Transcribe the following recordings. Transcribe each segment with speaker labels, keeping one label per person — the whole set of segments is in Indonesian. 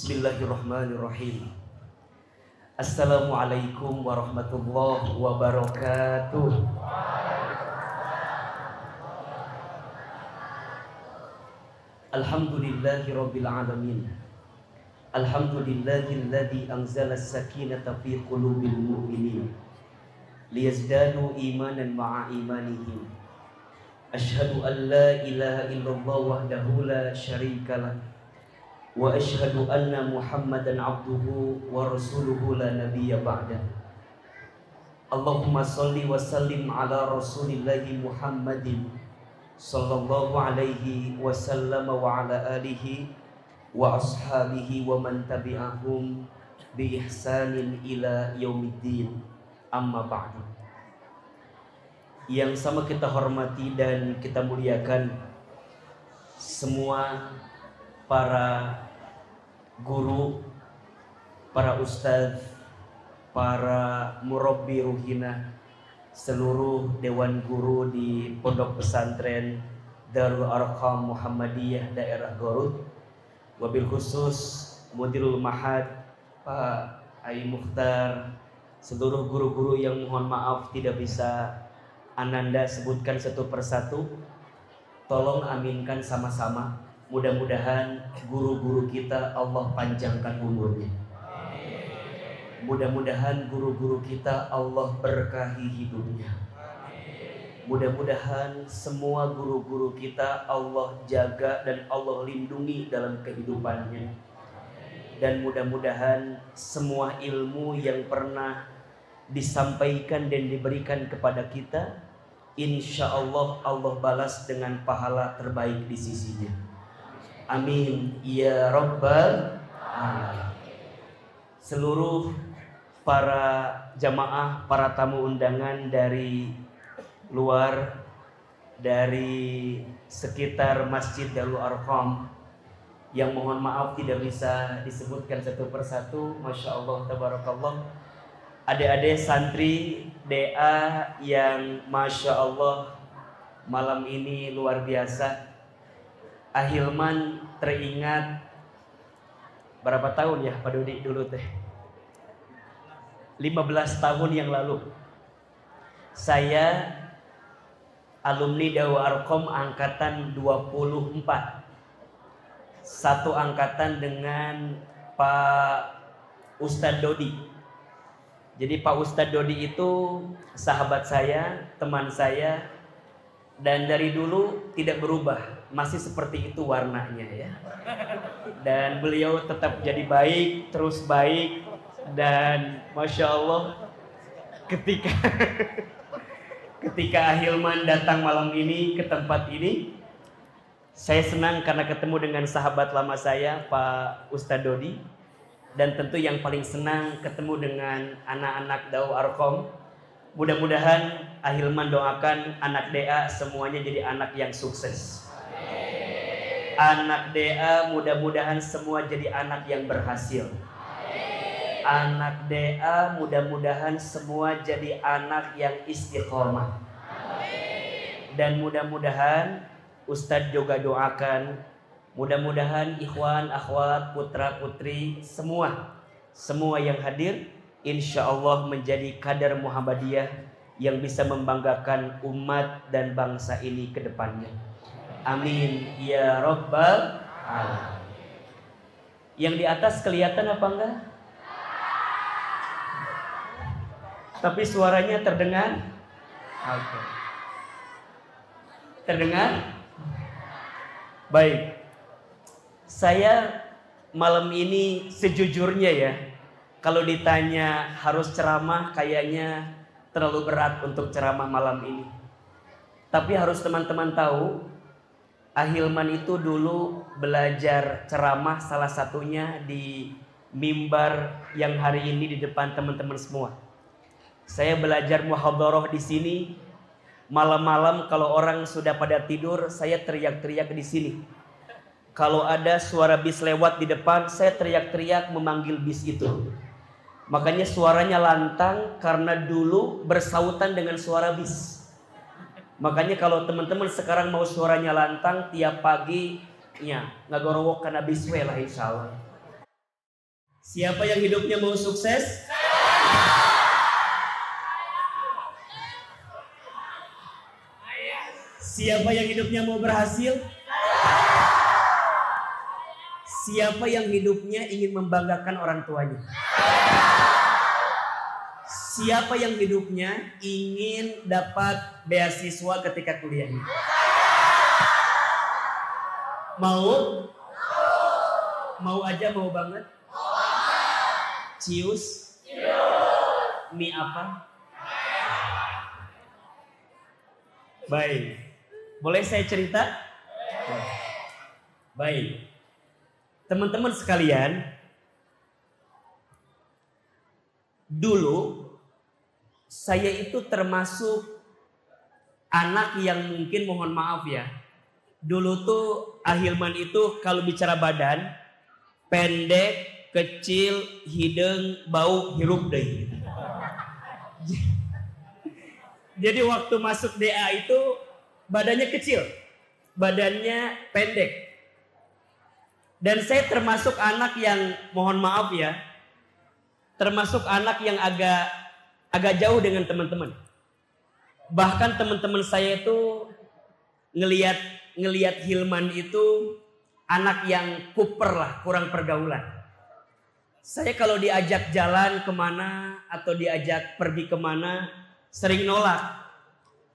Speaker 1: Bismillahirrahmanirrahim. Assalamualaikum warahmatullahi wabarakatuh. Alhamdulillahirabbil alamin. Alhamdulillahilladzi anzala as-sakinata fi qulubil mu'minin liyazdadu imanan ma'a imanihim. Asyhadu an la ilaha illallah wahdahu la syarikalah wa asyhadu anna Muhammadan abduhu wa rasuluhu la nabiyya ba'dah. Allahumma salli wa sallim ala rasulillahi Muhammadin sallallahu alaihi wasallam wa ala alihi wa ashabihi wa man tabi'ahum bi ihsanin ila yaumiddin. Amma ba'du. Yang sama kita hormati dan kita muliakan semua para guru, para ustadz, para murabbi ruhina, seluruh dewan guru di Pondok Pesantren Darul Arqam Muhammadiyah daerah Garut, wabil khusus Mudirul Mahad Pak Ai Mukhtar, seluruh guru-guru yang mohon maaf tidak bisa Ananda sebutkan satu persatu. Tolong aminkan sama-sama. Mudah-mudahan guru-guru kita Allah panjangkan umurnya. Mudah-mudahan guru-guru kita Allah berkahi hidupnya. Mudah-mudahan semua guru-guru kita Allah jaga dan Allah lindungi dalam kehidupannya. Dan mudah-mudahan semua ilmu yang pernah disampaikan dan diberikan kepada kita, insya Allah Allah balas dengan pahala terbaik di sisinya. Amin ya rabbal alamin. Seluruh para jamaah, para tamu undangan dari luar, dari sekitar Masjid Darul Arqam yang mohon maaf tidak bisa disebutkan satu persatu. Masya Allah, tabarakallah. Adik-adik santri DA yang Masya Allah malam ini luar biasa. Ahilman teringat berapa tahun ya Pak Dodi dulu teh? 15 tahun yang lalu saya alumni Darul Arqam angkatan 24, satu angkatan dengan Pak Ustadz Dodi. Jadi Pak Ustadz Dodi itu sahabat saya, teman saya, dan dari dulu tidak berubah, masih seperti itu warnanya ya. Dan beliau tetap jadi baik, terus baik. Dan Masya Allah ketika Ahilman datang malam ini ke tempat ini, saya senang karena ketemu dengan sahabat lama saya Pak Ustadz Dodi. Dan tentu yang paling senang ketemu dengan anak-anak Darul Arqam. Mudah-mudahan Ahilman doakan anak DA semuanya jadi anak yang sukses. Anak DA mudah-mudahan semua jadi anak yang berhasil. Anak DA mudah-mudahan semua jadi anak yang istiqomah. Dan mudah-mudahan Ustadz juga doakan, mudah-mudahan ikhwan, akhwat, putra putri semua yang hadir insya Allah menjadi kader Muhammadiyah yang bisa membanggakan umat dan bangsa ini ke depannya. Amin ya rabbal alamin. Yang di atas kelihatan apa enggak? Tapi suaranya terdengar? Oke. Terdengar? Baik. Saya malam ini sejujurnya ya, kalau ditanya harus ceramah kayaknya terlalu berat untuk ceramah malam ini. Tapi harus teman-teman tahu, Ahilman itu dulu belajar ceramah salah satunya di mimbar yang hari ini di depan teman-teman semua. Saya belajar muhadharah di sini. Malam-malam kalau orang sudah pada tidur, saya teriak-teriak di sini. Kalau ada suara bis lewat di depan, saya teriak-teriak memanggil bis itu. Makanya suaranya lantang karena dulu bersautan dengan suara bis. Makanya kalau teman-teman sekarang mau suaranya lantang tiap pagi, ya ngagorowok karena bis we lah insya Allah. Siapa yang hidupnya mau sukses? Siapa yang hidupnya mau berhasil? Siapa yang hidupnya ingin membanggakan orang tuanya? Siapa yang hidupnya ingin dapat beasiswa ketika kuliahnya? Mau? Mau aja, mau banget? Cius? Mie apa? Baik. Boleh saya cerita? Baik. Teman-teman sekalian, dulu saya itu termasuk anak yang mungkin, mohon maaf ya, dulu tuh Ahilman itu kalau bicara badan pendek, kecil, hidung, bau, hirup deh. Jadi waktu masuk DA itu badannya kecil, badannya pendek. Dan saya termasuk anak yang, mohon maaf ya, termasuk anak yang agak jauh dengan teman-teman. Bahkan teman-teman saya itu ngelihat Hilman itu anak yang kuper lah, kurang pergaulan. Saya kalau diajak jalan kemana atau diajak pergi kemana sering nolak.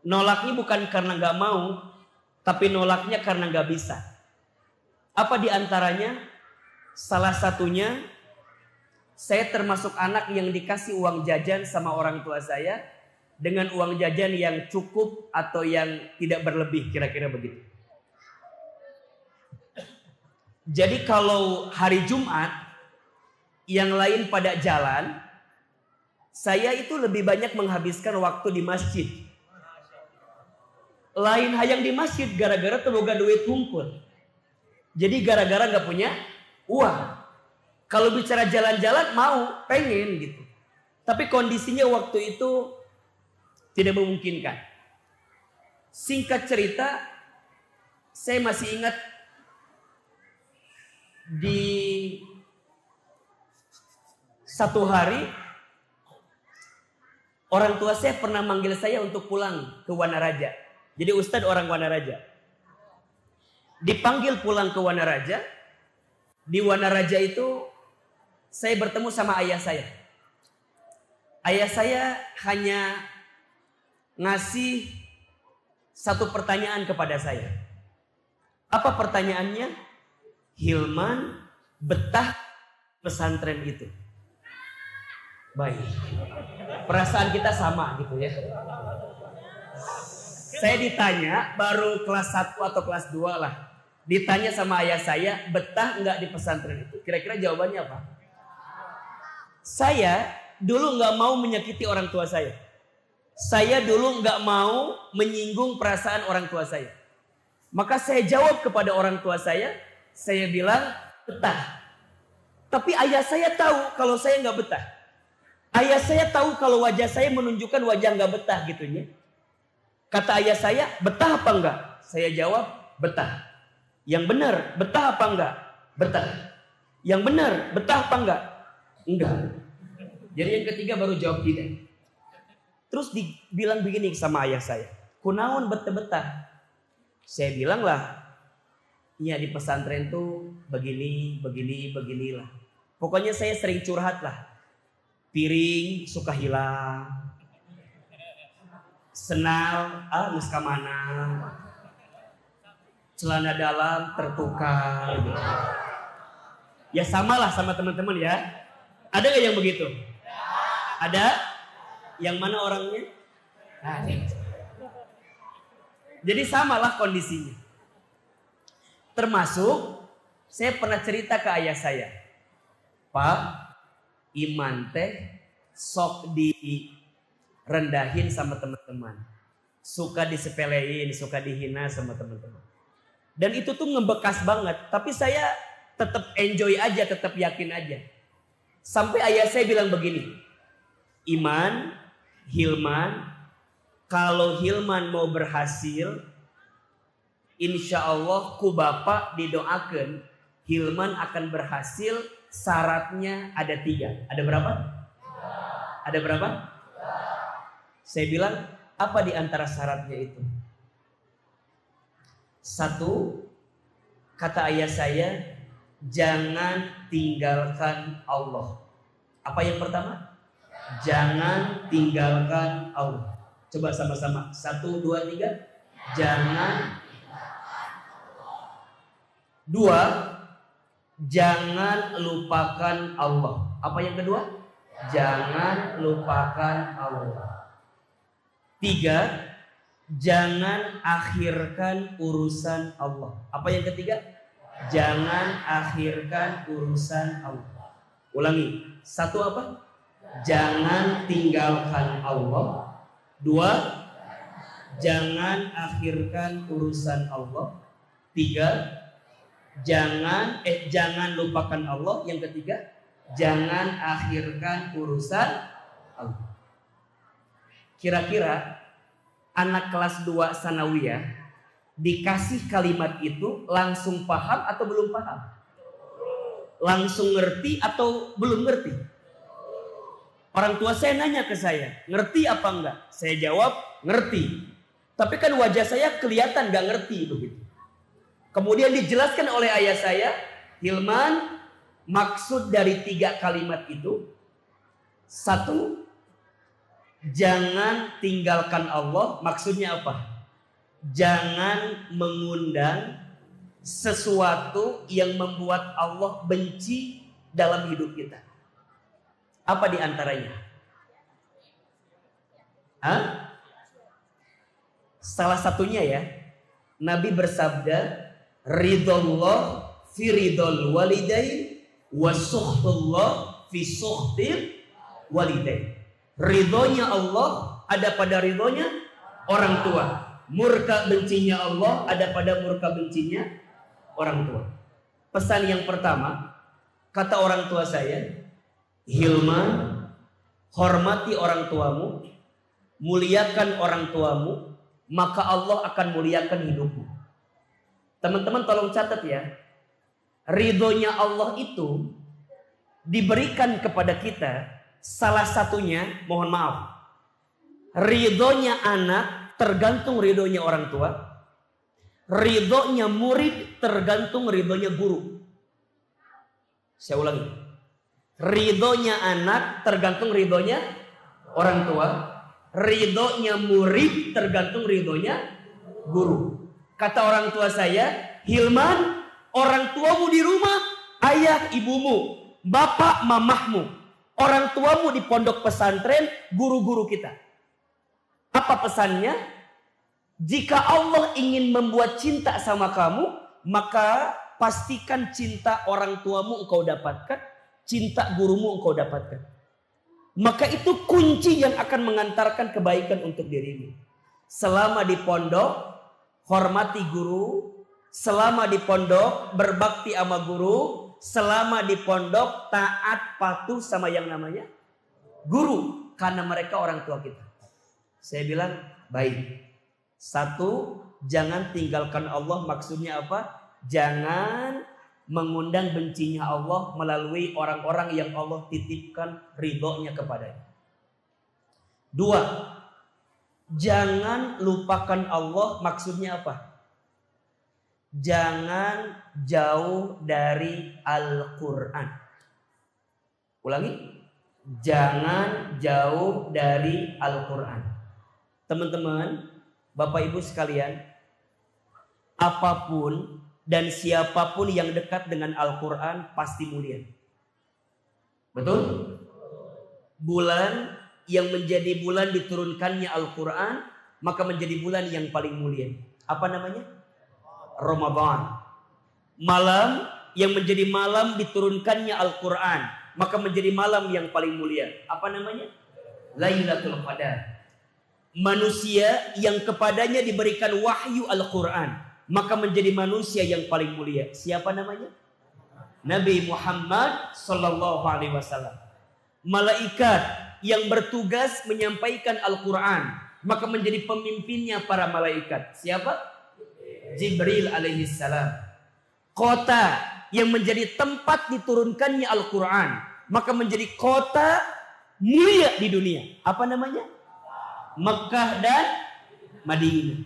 Speaker 1: Nolaknya bukan karena nggak mau, tapi nolaknya karena nggak bisa. Apa diantaranya? Salah satunya, saya termasuk anak yang dikasih uang jajan sama orang tua saya dengan uang jajan yang cukup atau yang tidak berlebih, kira-kira begitu. Jadi kalau hari Jumat yang lain pada jalan, saya itu lebih banyak menghabiskan waktu di masjid. Lain hayang di masjid gara-gara temoga duit kumpul. Jadi gara-gara gak punya uang. Kalau bicara jalan-jalan mau, pengen gitu. Tapi kondisinya waktu itu tidak memungkinkan. Singkat cerita, saya masih ingat di satu hari orang tua saya pernah manggil saya untuk pulang ke Wanaraja. Jadi Ustadz orang Wanaraja. Dipanggil pulang ke Wanaraja. Di Wanaraja itu saya bertemu sama ayah saya. Ayah saya hanya ngasih satu pertanyaan kepada saya. Apa pertanyaannya? Hilman betah pesantren itu. Baik. Perasaan kita sama gitu ya. Saya ditanya baru kelas 1 atau kelas 2 lah. Ditanya sama ayah saya, betah nggak di pesantren itu? Kira-kira jawabannya apa? Saya dulu nggak mau menyakiti orang tua saya. Saya dulu nggak mau menyinggung perasaan orang tua saya. Maka saya jawab kepada orang tua saya bilang betah. Tapi ayah saya tahu kalau saya nggak betah. Ayah saya tahu kalau wajah saya menunjukkan wajah nggak betah gitunya. Kata ayah saya, betah apa enggak? Saya jawab, betah. Yang benar, betah apa enggak? Betah. Yang benar, betah apa enggak? Enggak. Jadi yang ketiga baru jawab tidak. Terus dibilang begini sama ayah saya, kunaon betah-betah? Saya bilang lah, ya di pesantren tuh beginilah. Pokoknya saya sering curhat lah. Piring suka hilang. Senal, nus kamana. Celana dalam tertukar. Gitu. Ya samalah sama teman-teman ya. Ada gak yang begitu? Ada? Yang mana orangnya? Ada. Jadi samalah kondisinya. Termasuk saya pernah cerita ke ayah saya. Pak, iman teh sok direndahin sama teman-teman. Suka disepelein, suka dihina sama teman-teman. Dan itu tuh ngebekas banget. Tapi saya tetap enjoy aja, tetap yakin aja. Sampai ayah saya bilang begini. Iman, Hilman, kalau Hilman mau berhasil, insya Allah ku bapak didoakan Hilman akan berhasil syaratnya ada 3. Ada berapa? Ada berapa? Saya bilang, apa di antara syaratnya itu? 1, kata ayah saya, jangan tinggalkan Allah. Apa yang pertama? Jangan tinggalkan Allah. Coba sama-sama. 1, 2, 3. Jangan. 2, jangan lupakan Allah. Apa yang kedua? Jangan lupakan Allah. 3, jangan akhirkan urusan Allah. Apa yang ketiga? Jangan akhirkan urusan Allah. Ulangi. 1 apa? Jangan tinggalkan Allah. 2, jangan akhirkan urusan Allah. 3, jangan lupakan Allah. Yang ketiga, jangan akhirkan urusan Allah. Kira-kira anak kelas 2 sanawiyah dikasih kalimat itu langsung paham atau belum paham? Langsung ngerti atau belum ngerti? Orang tua saya nanya ke saya, ngerti apa enggak? Saya jawab, ngerti. Tapi kan wajah saya kelihatan gak ngerti begitu. Kemudian dijelaskan oleh ayah saya, Hilman, maksud dari 3 kalimat itu, 1, jangan tinggalkan Allah. Maksudnya apa? Jangan mengundang sesuatu yang membuat Allah benci dalam hidup kita. Apa di antaranya? Salah satunya ya, Nabi bersabda, ridallah fi ridal walidain wa sukhtullah fi sukhtil walidain. Ridhonya Allah ada pada ridhonya orang tua. Murka bencinya Allah ada pada murka bencinya orang tua. Pesan yang pertama, kata orang tua saya, Hilman, hormati orang tuamu, muliakan orang tuamu, maka Allah akan muliakan hidupmu. Teman-teman tolong catat ya, ridhonya Allah itu diberikan kepada kita. Salah satunya, mohon maaf, ridhonya anak tergantung ridhonya orang tua, ridhonya murid tergantung ridhonya guru. Saya ulangi, ridhonya anak tergantung ridhonya orang tua, ridhonya murid tergantung ridhonya guru. Kata orang tua saya, Hilman, orang tuamu di rumah, ayah ibumu, bapak mamahmu, orang tuamu di pondok pesantren, guru-guru kita. Apa pesannya? Jika Allah ingin membuat cinta sama kamu, maka pastikan cinta orang tuamu engkau dapatkan, cinta gurumu engkau dapatkan. Maka itu kunci yang akan mengantarkan kebaikan untuk dirimu. Selama di pondok, hormati guru. Selama di pondok, berbakti sama guru. Selama di pondok, taat patuh sama yang namanya guru. Karena mereka orang tua kita. Saya bilang, baik. 1, jangan tinggalkan Allah. Maksudnya apa? Jangan mengundang bencinya Allah melalui orang-orang yang Allah titipkan ridhonya kepadanya. 2, jangan lupakan Allah. Maksudnya apa? Jangan jauh dari Al-Quran. Ulangi. Jangan jauh dari Al-Quran. Teman-teman, Bapak Ibu sekalian, apapun dan siapapun yang dekat dengan Al-Quran pasti mulia. Betul? Bulan yang menjadi bulan diturunkannya Al-Quran, maka menjadi bulan yang paling mulia. Apa namanya? Ramadan. Malam yang menjadi malam diturunkannya Al-Quran, maka menjadi malam yang paling mulia. Apa namanya? Lailatul Qadar. Manusia yang kepadanya diberikan wahyu Al-Quran, maka menjadi manusia yang paling mulia. Siapa namanya? Nabi Muhammad Sallallahu Alaihi Wasallam. Malaikat yang bertugas menyampaikan Al-Quran, maka menjadi pemimpinnya para malaikat. Siapa? Jibril alaihissalam. Kota yang menjadi tempat diturunkannya Al-Quran, maka menjadi kota mulia di dunia. Apa namanya? Mekah dan Madinah.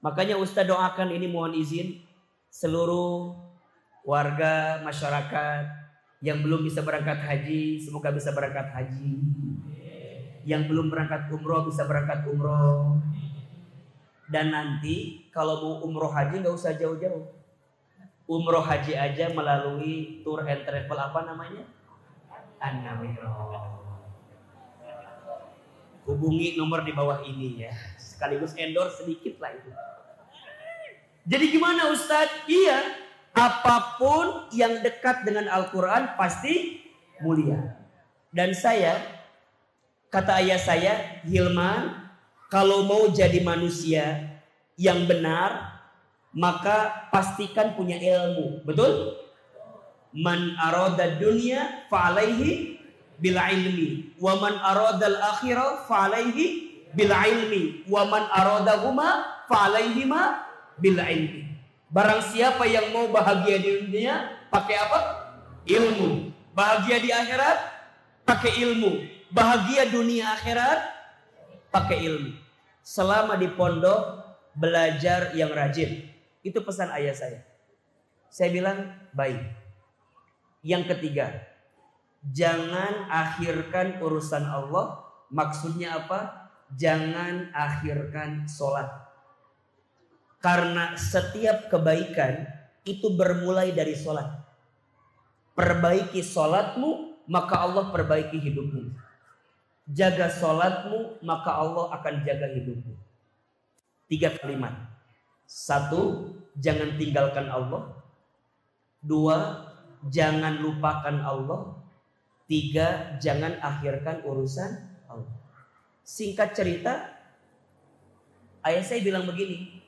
Speaker 1: Makanya Ustaz doakan ini, mohon izin seluruh warga masyarakat yang belum bisa berangkat haji, semoga bisa berangkat haji. Yang belum berangkat umroh bisa berangkat umroh. Dan nanti kalau mau umroh haji nggak usah jauh-jauh. Umroh haji aja melalui tour and travel, apa namanya? An-Namiro. Hubungi nomor di bawah ini ya. Sekaligus endorse sedikit lah itu. Jadi gimana Ustadz? Iya, apapun yang dekat dengan Al-Quran pasti mulia. Dan saya, kata ayah saya, Hilman, kalau mau jadi manusia yang benar, maka pastikan punya ilmu. Betul? Man arada dunya fa'alaihi bil ilmi, wa man arada al-akhirah fa'alaihi bil ilmi, wa man aradahuma fa'alaihima bil ilmi. Barang siapa yang mau bahagia di dunia, pakai apa? Ilmu. Bahagia di akhirat, pakai ilmu. Bahagia dunia akhirat, pakai ilmu. Selama di pondok, belajar yang rajin. Itu pesan ayah saya. Saya bilang, baik. Yang ketiga, jangan akhirkan urusan Allah. Maksudnya apa? Jangan akhirkan sholat. Karena setiap kebaikan itu bermulai dari sholat. Perbaiki sholatmu, maka Allah perbaiki hidupmu. Jaga sholatmu, maka Allah akan jaga hidupmu. 3 kalimat. 1, jangan tinggalkan Allah. 2, jangan lupakan Allah. 3, jangan akhirkan urusan Allah. Singkat cerita, ayah saya bilang begini,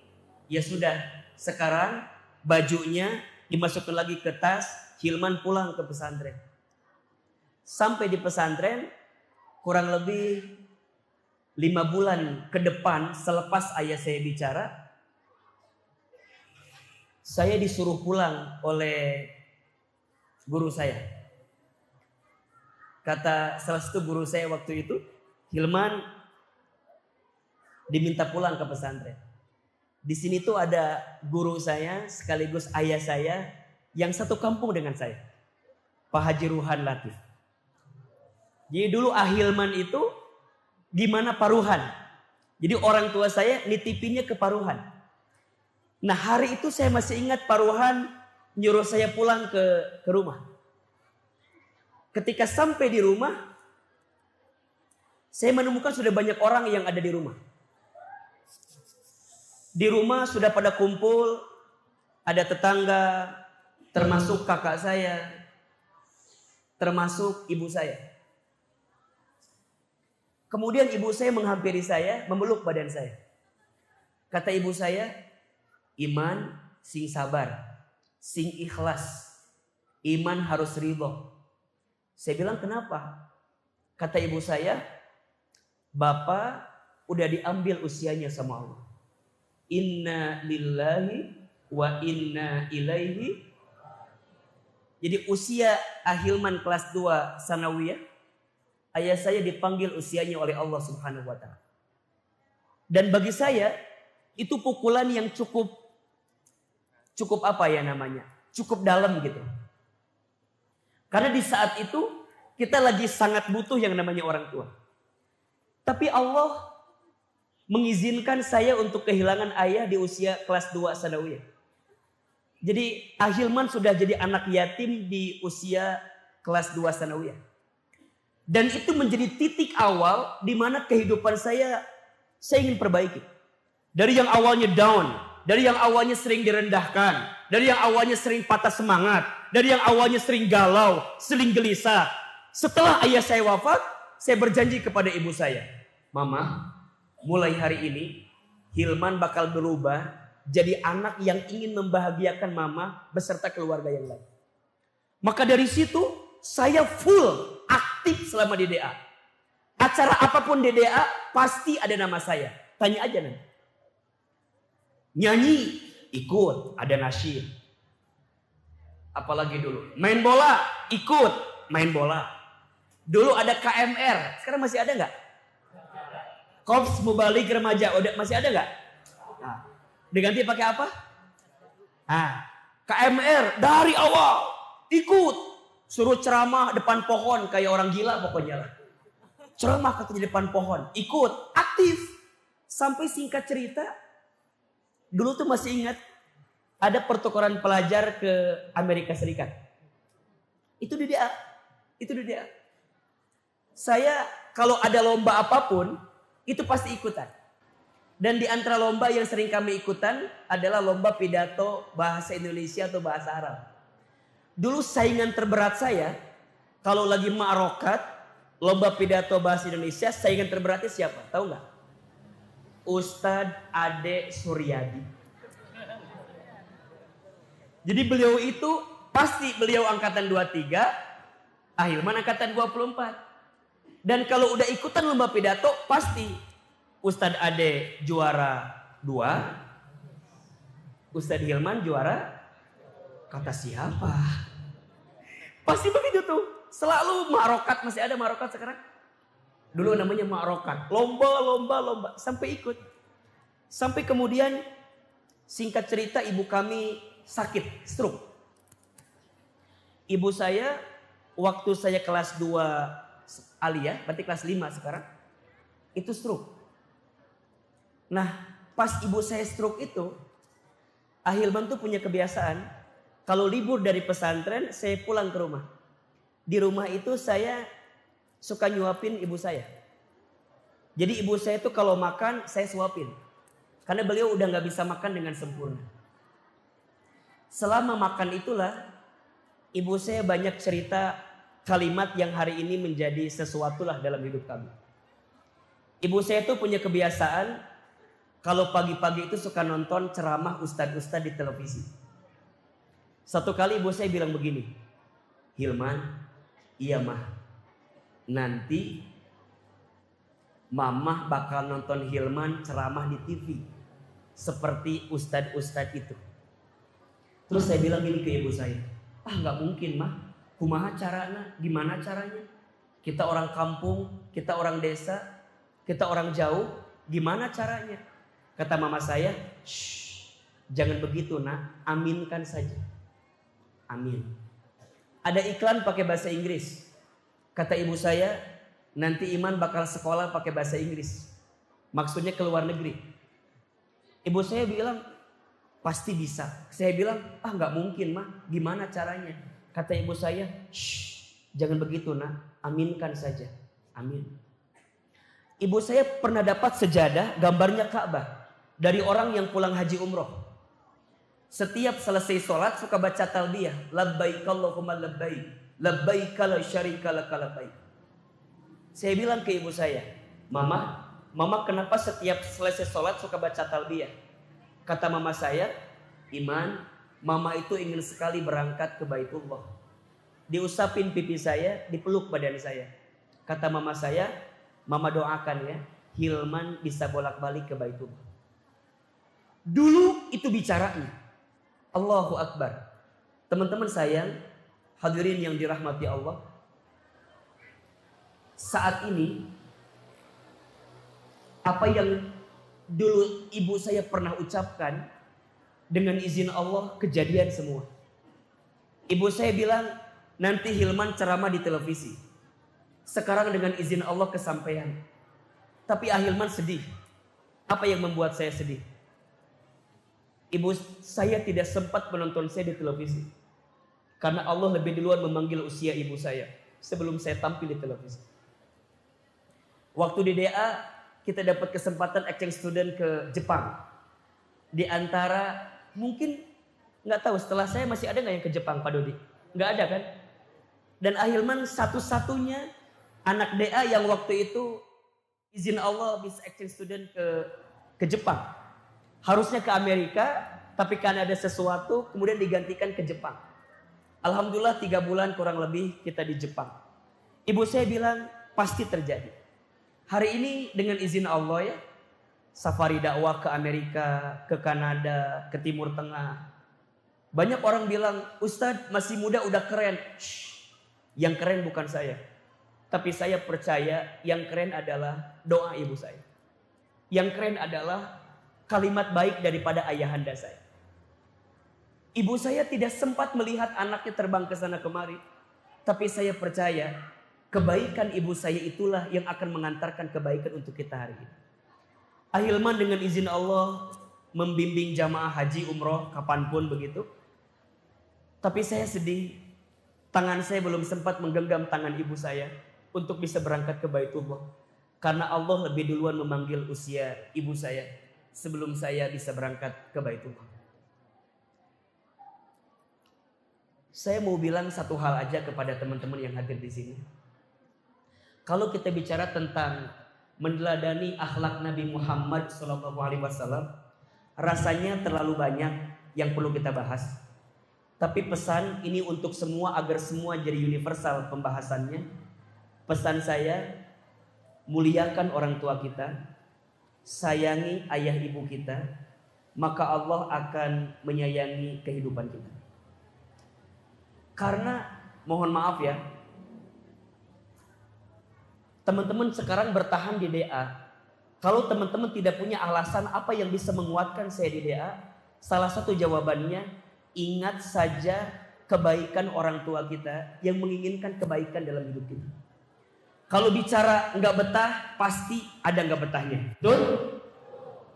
Speaker 1: ya sudah, sekarang bajunya dimasukkan lagi ke tas, Hilman pulang ke pesantren. Sampai di pesantren, kurang lebih 5 bulan ke depan selepas ayah saya bicara, saya disuruh pulang oleh guru saya. Kata salah satu guru saya waktu itu, Hilman diminta pulang ke pesantren. Di sini tuh ada guru saya sekaligus ayah saya yang satu kampung dengan saya, Pak Haji Ruhan Latif. Jadi dulu Ahilman itu gimana Paruhan. Jadi orang tua saya nitipinnya ke Paruhan. Nah hari itu saya masih ingat Paruhan nyuruh saya pulang ke rumah. Ketika sampai di rumah, saya menemukan sudah banyak orang yang ada di rumah. Di rumah sudah pada kumpul, ada tetangga, termasuk kakak saya, termasuk ibu saya. Kemudian ibu saya menghampiri saya, memeluk badan saya. Kata ibu saya, iman sing sabar, sing ikhlas, iman harus ridho. Saya bilang kenapa? Kata ibu saya, bapak udah diambil usianya sama Allah. Inna lillahi wa inna ilaihi. Jadi usia Ahilman kelas 2 sanawiyah, ayah saya dipanggil usianya oleh Allah Subhanahu wa taala. Dan bagi saya itu pukulan yang cukup apa ya namanya? Cukup dalam gitu. Karena di saat itu kita lagi sangat butuh yang namanya orang tua. Tapi Allah mengizinkan saya untuk kehilangan ayah di usia kelas 2 sanawiyah. Jadi Ahilman sudah jadi anak yatim di usia kelas 2 sanawiyah. Dan itu menjadi titik awal di mana kehidupan saya ingin perbaiki. Dari yang awalnya down, dari yang awalnya sering direndahkan, dari yang awalnya sering patah semangat, dari yang awalnya sering galau, sering gelisah. Setelah ayah saya wafat, saya berjanji kepada ibu saya, Mama, mulai hari ini Hilman bakal berubah jadi anak yang ingin membahagiakan mama beserta keluarga yang lain. Maka dari situ saya full aktif selama di DA. Acara apapun di DA pasti ada nama saya. Tanya aja nanti. Nyanyi ikut, ada nasyid. Apalagi dulu. Main bola, ikut main bola. Dulu ada KMR, sekarang masih ada nggak? Korps Mubalik Remaja, masih ada nggak? Nah, diganti pakai apa? Nah, KMR dari awal ikut, suruh ceramah depan pohon kayak orang gila pokoknya lah. Ceramah katanya di depan pohon, ikut, aktif. Sampai singkat cerita, dulu tuh masih ingat ada pertukaran pelajar ke Amerika Serikat. Itu di DA. Itu di DA. Saya kalau ada lomba apapun, itu pasti ikutan. Dan di antara lomba yang sering kami ikutan adalah lomba pidato bahasa Indonesia atau bahasa Arab. Dulu saingan terberat saya, kalau lagi ma'rokat, lomba pidato bahasa Indonesia, saingan terberatnya siapa? Tahu nggak? Ustadz Ade Suryadi. Jadi beliau itu pasti beliau angkatan 23, Ahilman angkatan 24. Dan kalau udah ikutan lomba pidato pasti Ustadz Ade juara 2, Ustadz Hilman juara kata siapa? Pasti begitu tuh. Selalu ma'rokat, masih ada ma'rokat sekarang? Dulu namanya ma'rokat. Lomba sampai ikut. Sampai kemudian singkat cerita ibu kami sakit, stroke. Ibu saya waktu saya kelas 2 aliyah, berarti kelas 5 sekarang, itu stroke. Nah, pas ibu saya stroke itu, Ahilman tuh punya kebiasaan, kalau libur dari pesantren, saya pulang ke rumah. Di rumah itu saya suka nyuapin ibu saya. Jadi ibu saya tuh kalau makan, saya suapin. Karena beliau udah gak bisa makan dengan sempurna. Selama makan itulah ibu saya banyak cerita kalimat yang hari ini menjadi sesuatu lah dalam hidup kami. Ibu saya tuh punya kebiasaan kalau pagi-pagi itu suka nonton ceramah ustadz-ustadz di televisi. Satu kali ibu saya bilang begini, Hilman, iya mah, nanti mamah bakal nonton Hilman ceramah di TV seperti ustadz-ustadz itu. Terus saya bilang gini ke ibu saya, nggak mungkin mah, kumaha caranya, gimana caranya? Kita orang kampung, kita orang desa, kita orang jauh, gimana caranya? Kata mama saya, shh, jangan begitu nak, aminkan saja. Amin. Ada iklan pakai bahasa Inggris. Kata ibu saya, nanti Iman bakal sekolah pakai bahasa Inggris. Maksudnya ke luar negeri. Ibu saya bilang, pasti bisa. Saya bilang, nggak mungkin mah. Gimana caranya? Kata ibu saya, shh, jangan begitu nak. Aminkan saja. Amin. Ibu saya pernah dapat sejadah gambarnya Ka'bah. Dari orang yang pulang haji umroh. Setiap selesai sholat suka baca talbiyah. Labbaik Allahumma labbaik. Labbaik la syarika laka labbaik. Saya bilang ke ibu saya, Mama kenapa setiap selesai sholat suka baca talbiyah? Kata mama saya, Iman, mama itu ingin sekali berangkat ke Baitullah. Diusapin pipi saya, dipeluk badan saya. Kata mama saya, mama doakan ya, Hilman bisa bolak-balik ke Baitullah. Dulu itu bicaranya. Allahu Akbar. Teman-teman sayang, hadirin yang dirahmati Allah. Saat ini, apa yang dulu ibu saya pernah ucapkan, dengan izin Allah kejadian semua. Ibu saya bilang, nanti Hilman ceramah di televisi. Sekarang dengan izin Allah kesampaian. Tapi Ahilman sedih. Apa yang membuat saya sedih? Ibu saya tidak sempat menonton saya di televisi. Karena Allah lebih duluan memanggil usia ibu saya sebelum saya tampil di televisi. Waktu di DA, kita dapat kesempatan exchange student ke Jepang. Di antara mungkin nggak tahu setelah saya masih ada nggak yang ke Jepang, Pak Dodi? Nggak ada kan? Dan Ahilman satu-satunya anak DA yang waktu itu izin Allah bisa exchange student ke Jepang. Harusnya ke Amerika, tapi karena ada sesuatu kemudian digantikan ke Jepang. Alhamdulillah 3 bulan kurang lebih kita di Jepang. Ibu saya bilang pasti terjadi. Hari ini dengan izin Allah ya, safari dakwah ke Amerika, ke Kanada, ke Timur Tengah. Banyak orang bilang, Ustadz masih muda udah keren. Shh, yang keren bukan saya. Tapi saya percaya yang keren adalah doa ibu saya. Yang keren adalah kalimat baik daripada ayahanda saya. Ibu saya tidak sempat melihat anaknya terbang ke sana kemari. Tapi saya percaya kebaikan ibu saya itulah yang akan mengantarkan kebaikan untuk kita hari ini. Ahilman dengan izin Allah membimbing jamaah haji umroh kapanpun begitu. Tapi saya sedih, tangan saya belum sempat menggenggam tangan ibu saya untuk bisa berangkat ke Baitullah. Karena Allah lebih duluan memanggil usia ibu saya sebelum saya bisa berangkat ke Baitullah. Saya mau bilang satu hal aja kepada teman-teman yang hadir di sini. Kalau kita bicara tentang meneladani akhlak Nabi Muhammad SAW, rasanya terlalu banyak yang perlu kita bahas. Tapi pesan ini untuk semua agar semua jadi universal pembahasannya. Pesan saya, muliakan orang tua kita, sayangi ayah ibu kita, maka Allah akan menyayangi kehidupan kita. Karena mohon maaf ya, teman-teman sekarang bertahan di DA. Kalau teman-teman tidak punya alasan apa yang bisa menguatkan saya di DA, salah satu jawabannya, ingat saja kebaikan orang tua kita yang menginginkan kebaikan dalam hidup kita. Kalau bicara nggak betah, pasti ada nggak betahnya. Betul?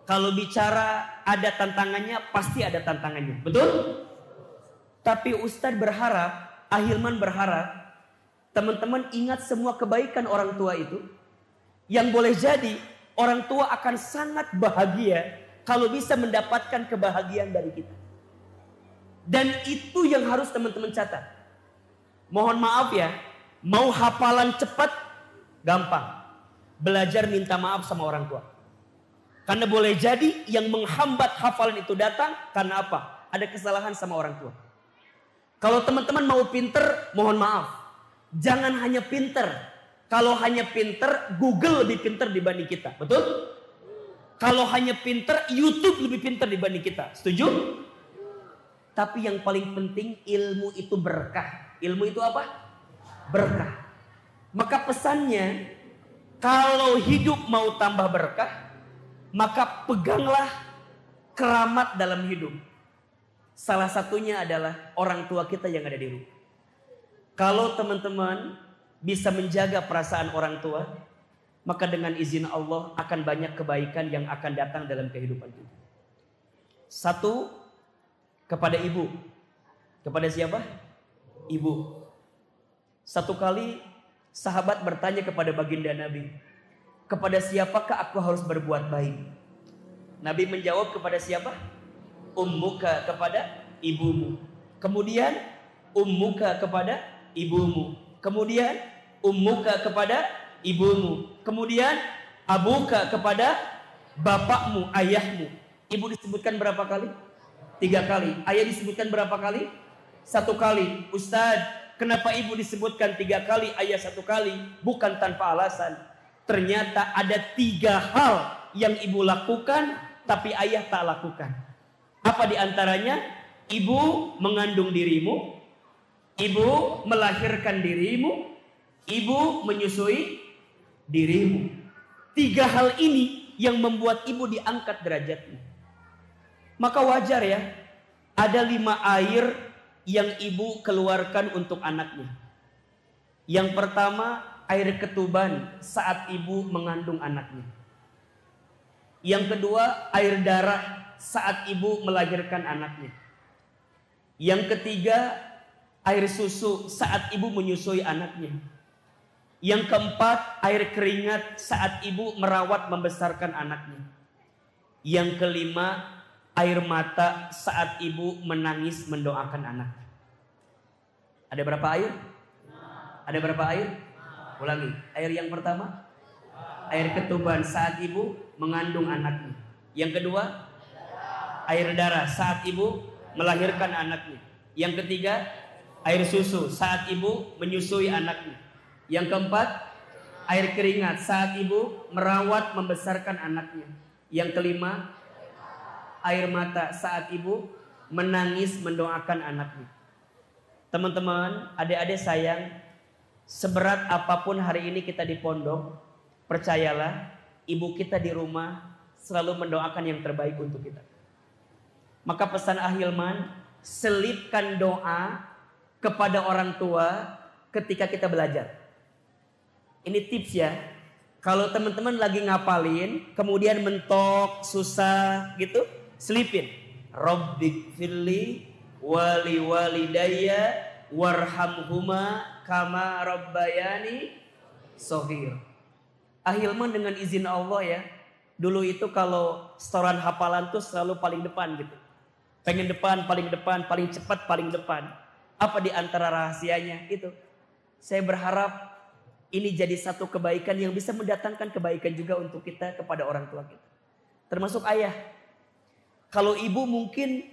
Speaker 1: Kalau bicara ada tantangannya, pasti ada tantangannya. Betul? Tapi Ustadz berharap, Ahilman berharap, teman-teman ingat semua kebaikan orang tua itu. Yang boleh jadi orang tua akan sangat bahagia kalau bisa mendapatkan kebahagiaan dari kita. Dan itu yang harus teman-teman catat. Mohon maaf ya, mau hafalan cepat, gampang. Belajar minta maaf sama orang tua. Karena boleh jadi yang menghambat hafalan itu datang karena apa? Ada kesalahan sama orang tua. Kalau teman-teman mau pinter, mohon maaf. Jangan hanya pinter. Kalau hanya pinter, Google lebih pinter dibanding kita. Betul? Kalau hanya pinter, YouTube lebih pinter dibanding kita. Setuju? Tapi yang paling penting, ilmu itu berkah. Ilmu itu apa? Berkah. Maka pesannya, kalau hidup mau tambah berkah, maka peganglah keramat dalam hidup. Salah satunya adalah orang tua kita yang ada di rumah. Kalau teman-teman bisa menjaga perasaan orang tua, maka dengan izin Allah akan banyak kebaikan yang akan datang dalam kehidupan kita. Satu, kepada ibu. Kepada siapa? Ibu. Satu kali sahabat bertanya kepada baginda Nabi, kepada siapakah aku harus berbuat baik? Nabi menjawab, kepada siapa? Ummuka, kepada ibumu. Kemudian ummuka, kepada ibumu. Kemudian ummuka, kepada ibumu. Kemudian abuka, kepada bapakmu, ayahmu. Ibu disebutkan berapa kali? 3 kali. Ayah disebutkan berapa kali? 1 kali. Ustadz, kenapa ibu disebutkan 3 kali, ayah 1 kali? Bukan tanpa alasan. Ternyata ada 3 hal yang ibu lakukan, tapi ayah tak lakukan. Apa diantaranya? Ibu mengandung dirimu, ibu melahirkan dirimu, ibu menyusui dirimu. 3 hal ini yang membuat ibu diangkat derajatnya. Maka wajar ya, ada 5 air yang ibu keluarkan untuk anaknya. Yang pertama, air ketuban saat ibu mengandung anaknya. Yang kedua, air darah saat ibu melahirkan anaknya. Yang ketiga, air susu saat ibu menyusui anaknya. Yang keempat, air keringat saat ibu merawat membesarkan anaknya. Yang kelima, air mata saat ibu menangis mendoakan anak. Ada berapa air? Ada berapa air? Ulangi. Air yang pertama, air ketuban saat ibu mengandung anaknya. Yang kedua, air darah saat ibu melahirkan anaknya. Yang ketiga, air susu saat ibu menyusui anaknya. Yang keempat, air keringat saat ibu merawat membesarkan anaknya. Yang kelima, air mata saat ibu menangis mendoakan anaknya. Teman-teman, adik-adik sayang, seberat apapun hari ini kita di pondok, percayalah, ibu kita di rumah selalu mendoakan yang terbaik untuk kita. Maka pesan Ahilman, selipkan doa kepada orang tua ketika kita belajar. Ini tips ya. Kalau teman-teman lagi ngapalin, kemudian mentok, susah gitu, selipin. Rabbighfirli wali walidayya warhamhuma kama rabbayani shaghir. Ahilman dengan izin Allah ya. Dulu itu kalau setoran hafalan tuh selalu paling depan gitu. Pengen depan, paling cepat, paling depan. Apa di antara rahasianya? Itu. Saya berharap ini jadi satu kebaikan yang bisa mendatangkan kebaikan juga untuk kita kepada orang tua kita. Termasuk ayah. Kalau ibu mungkin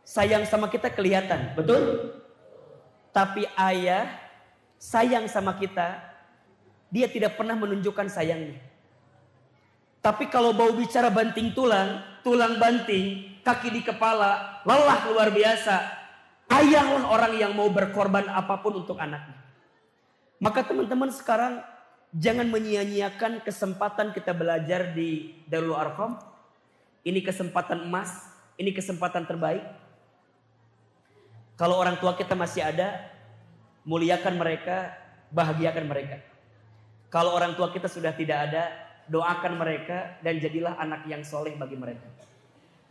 Speaker 1: sayang sama kita kelihatan, betul? Tapi ayah sayang sama kita, dia tidak pernah menunjukkan sayangnya. Tapi kalau bau bicara banting tulang, tulang banting, kaki di kepala, lelah luar biasa. Ayahlah orang yang mau berkorban apapun untuk anaknya. Maka teman-teman sekarang jangan menyia-nyiakan kesempatan kita belajar di Darul Arqam. Ini kesempatan emas, ini kesempatan terbaik. Kalau orang tua kita masih ada, muliakan mereka, bahagiakan mereka. Kalau orang tua kita sudah tidak ada, doakan mereka dan jadilah anak yang soleh bagi mereka.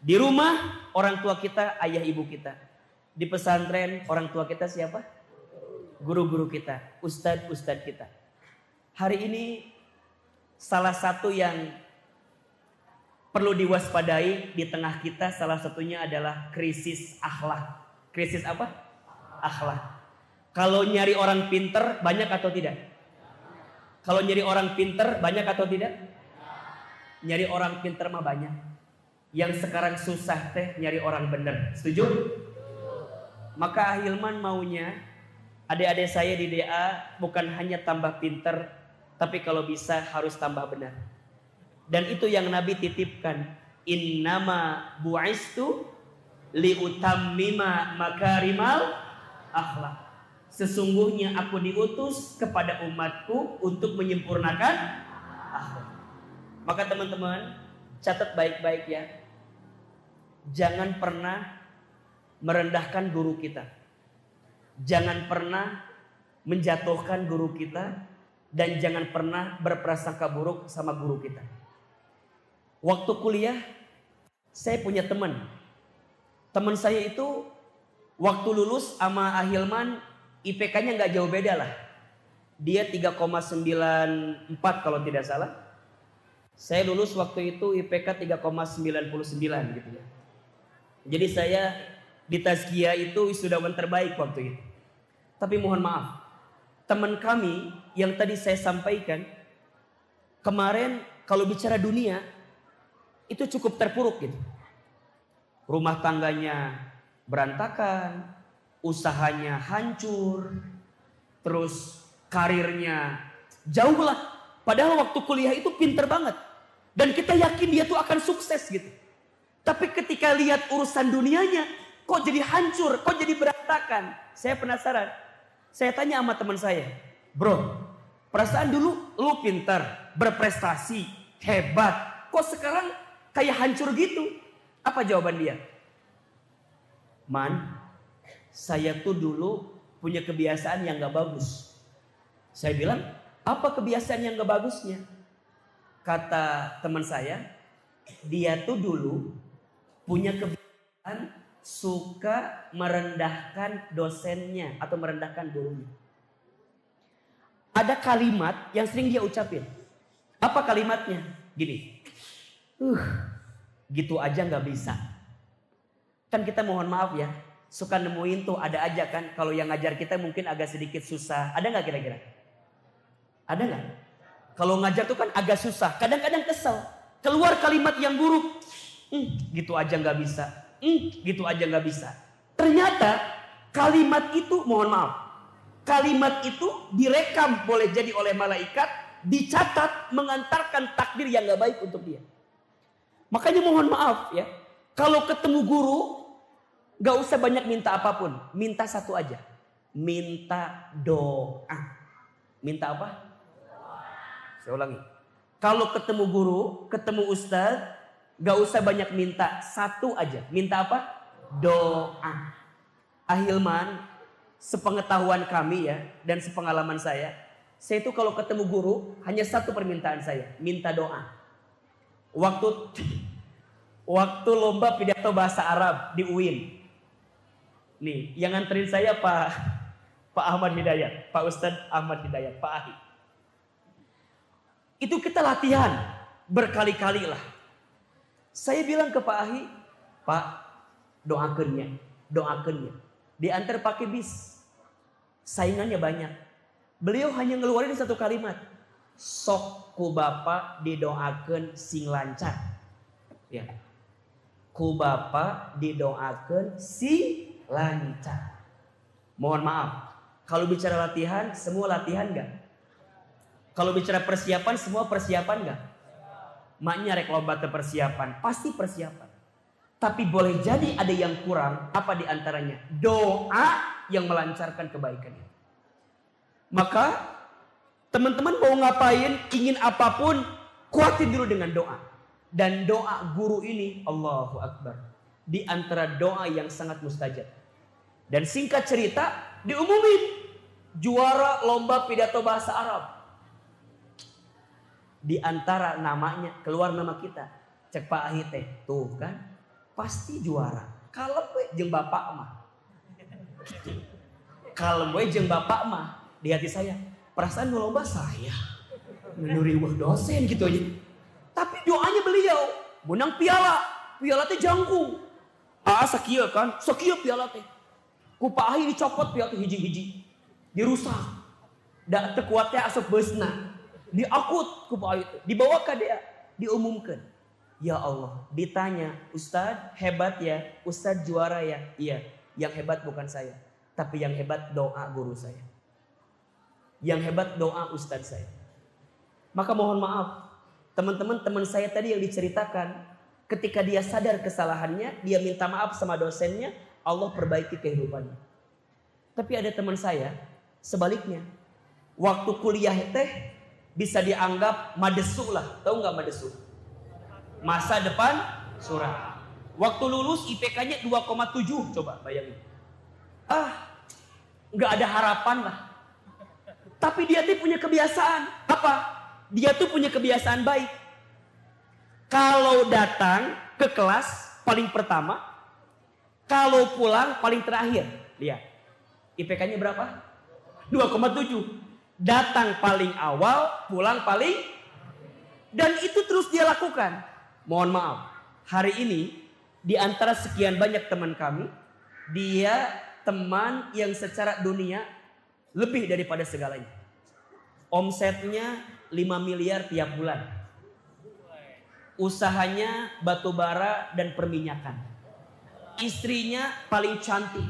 Speaker 1: Di rumah orang tua kita, ayah ibu kita. Di pesantren orang tua kita siapa? Guru-guru kita, ustadz-ustadz kita. Hari ini salah satu yang perlu diwaspadai di tengah kita, salah satunya adalah krisis akhlak. Krisis apa? Akhlak. Kalau nyari orang pinter banyak atau tidak? Kalau nyari orang pinter banyak atau tidak? Nyari orang pinter mah banyak. Yang sekarang susah teh nyari orang bener. Setuju? Maka Ahilman maunya adik-adik saya di DA bukan hanya tambah pinter, tapi kalau bisa harus tambah benar. Dan itu yang Nabi titipkan. Innama bu'istu liutammima makarimal akhlak. Sesungguhnya aku diutus kepada umatku untuk menyempurnakan akhlak. Maka teman-teman, catat baik-baik ya. Jangan pernah merendahkan guru kita. Jangan pernah menjatuhkan guru kita dan jangan pernah berprasangka buruk sama guru kita. Waktu kuliah saya punya teman. Teman saya itu waktu lulus sama Ahilman IPK-nya nggak jauh beda lah. Dia 3,94 kalau tidak salah. Saya lulus waktu itu IPK 3,99 gitu ya. Jadi saya di Tazkiyah itu wisudawan terbaik waktu itu. Tapi mohon maaf, teman kami yang tadi saya sampaikan, kemarin kalau bicara dunia, itu cukup terpuruk gitu. Rumah tangganya berantakan, usahanya hancur, terus karirnya jauh lah. Padahal waktu kuliah itu pinter banget. Dan kita yakin dia tuh akan sukses gitu. Tapi ketika lihat urusan dunianya, kok jadi hancur, kok jadi berantakan. Saya penasaran. Saya tanya sama teman saya, bro, perasaan dulu lu pintar, berprestasi, hebat. Kok sekarang kayak hancur gitu? Apa jawaban dia? Man, saya tuh dulu punya kebiasaan yang gak bagus. Saya bilang, apa kebiasaan yang gak bagusnya? Kata teman saya, dia tuh dulu punya kebiasaan suka merendahkan dosennya atau merendahkan gurunya. Ada kalimat yang sering dia ucapin. Apa kalimatnya? Gini, gitu aja gak bisa. Kan kita mohon maaf ya, suka nemuin tuh ada aja kan, kalau yang ngajar kita mungkin agak sedikit susah. Ada gak kira-kira? Ada gak? Kalau ngajar tuh kan agak susah, kadang-kadang kesel. Keluar kalimat yang buruk, gitu aja gak bisa. Gitu aja gak bisa. Ternyata kalimat itu, mohon maaf, kalimat itu direkam boleh jadi oleh malaikat, dicatat mengantarkan takdir yang gak baik untuk dia. Makanya mohon maaf ya, kalau ketemu guru Gak usah banyak minta apapun. Minta satu aja. Minta doa. Minta apa? Saya ulangi. Kalau ketemu guru, ketemu ustadz, gak usah banyak minta. Satu aja. Minta apa? Doa. Ahilman, sepengetahuan kami ya, dan sepengalaman saya itu kalau ketemu guru, hanya satu permintaan saya. Minta doa. Waktu lomba pidato bahasa Arab di UIN. Nih, yang nganterin saya Pak Ahmad Hidayat, Pak Ustadz Ahmad Hidayat, Pak Ahi. Itu kita latihan berkali-kali lah. Saya bilang ke Pak Ahi, Pak, doakannya. Diantar pakai bis. Saingannya banyak. Beliau hanya ngeluarin satu kalimat. Sok ku Bapa didoakan sing lancar. Ya. Ku Bapa didoakan sing lancar. Mohon maaf. Kalau bicara latihan, semua latihan gak? Kalau bicara persiapan, semua persiapan gak? Maknya rek lomba persiapan. Pasti persiapan. Tapi boleh jadi ada yang kurang. Apa diantaranya? Doa yang melancarkan kebaikan. Maka teman-teman mau ngapain, ingin apapun, kuatin dulu dengan doa. Dan doa guru ini, Allahu Akbar, di antara doa yang sangat mustajab. Dan singkat cerita, diumumin juara lomba pidato bahasa Arab. Di antara namanya, keluar nama kita. Cek Pak Ahi teh, tuh kan, pasti juara. Kalem we jeung bapak mah. Kalem we jeung bapak mah. Di hati saya, perasaan lomba saya. Menuriwah dosen gitu aja. Tapi doanya beliau, menang piala. Piala teh jangkung. Sakia kan, sakia piala teh. Ku Pak Ahi dicopot piala teh hiji-hiji. Dirusak. Da teu kuat teh asup beusna. Diakut ku Pak Ahi teh. Dibawa ka dia, diumumkan. Ya Allah, ditanya, Ustadz hebat ya, Ustadz juara ya. Iya, yang hebat bukan saya. Tapi yang hebat doa guru saya. Yang hebat doa Ustadz saya. Maka mohon maaf, teman saya tadi yang diceritakan, ketika dia sadar kesalahannya, dia minta maaf sama dosennya, Allah perbaiki kehidupannya. Tapi ada teman saya, sebaliknya. Waktu kuliah teh, bisa dianggap madesu lah. Tahu nggak madesu? Masa depan suram. Waktu lulus IPK-nya 2,7, coba bayangin. Nggak ada harapan lah. Tapi dia tuh punya kebiasaan. Apa? Dia tuh punya kebiasaan baik. Kalau datang ke kelas paling pertama, kalau pulang paling terakhir. Lihat. IPK-nya berapa? 2,7. Datang paling awal, pulang paling. Dan itu terus dia lakukan. Mohon maaf. Hari ini, di antara sekian banyak teman kami, dia teman yang secara dunia lebih daripada segalanya. Omsetnya 5 miliar tiap bulan. Usahanya batu bara dan perminyakan. Istrinya paling cantik.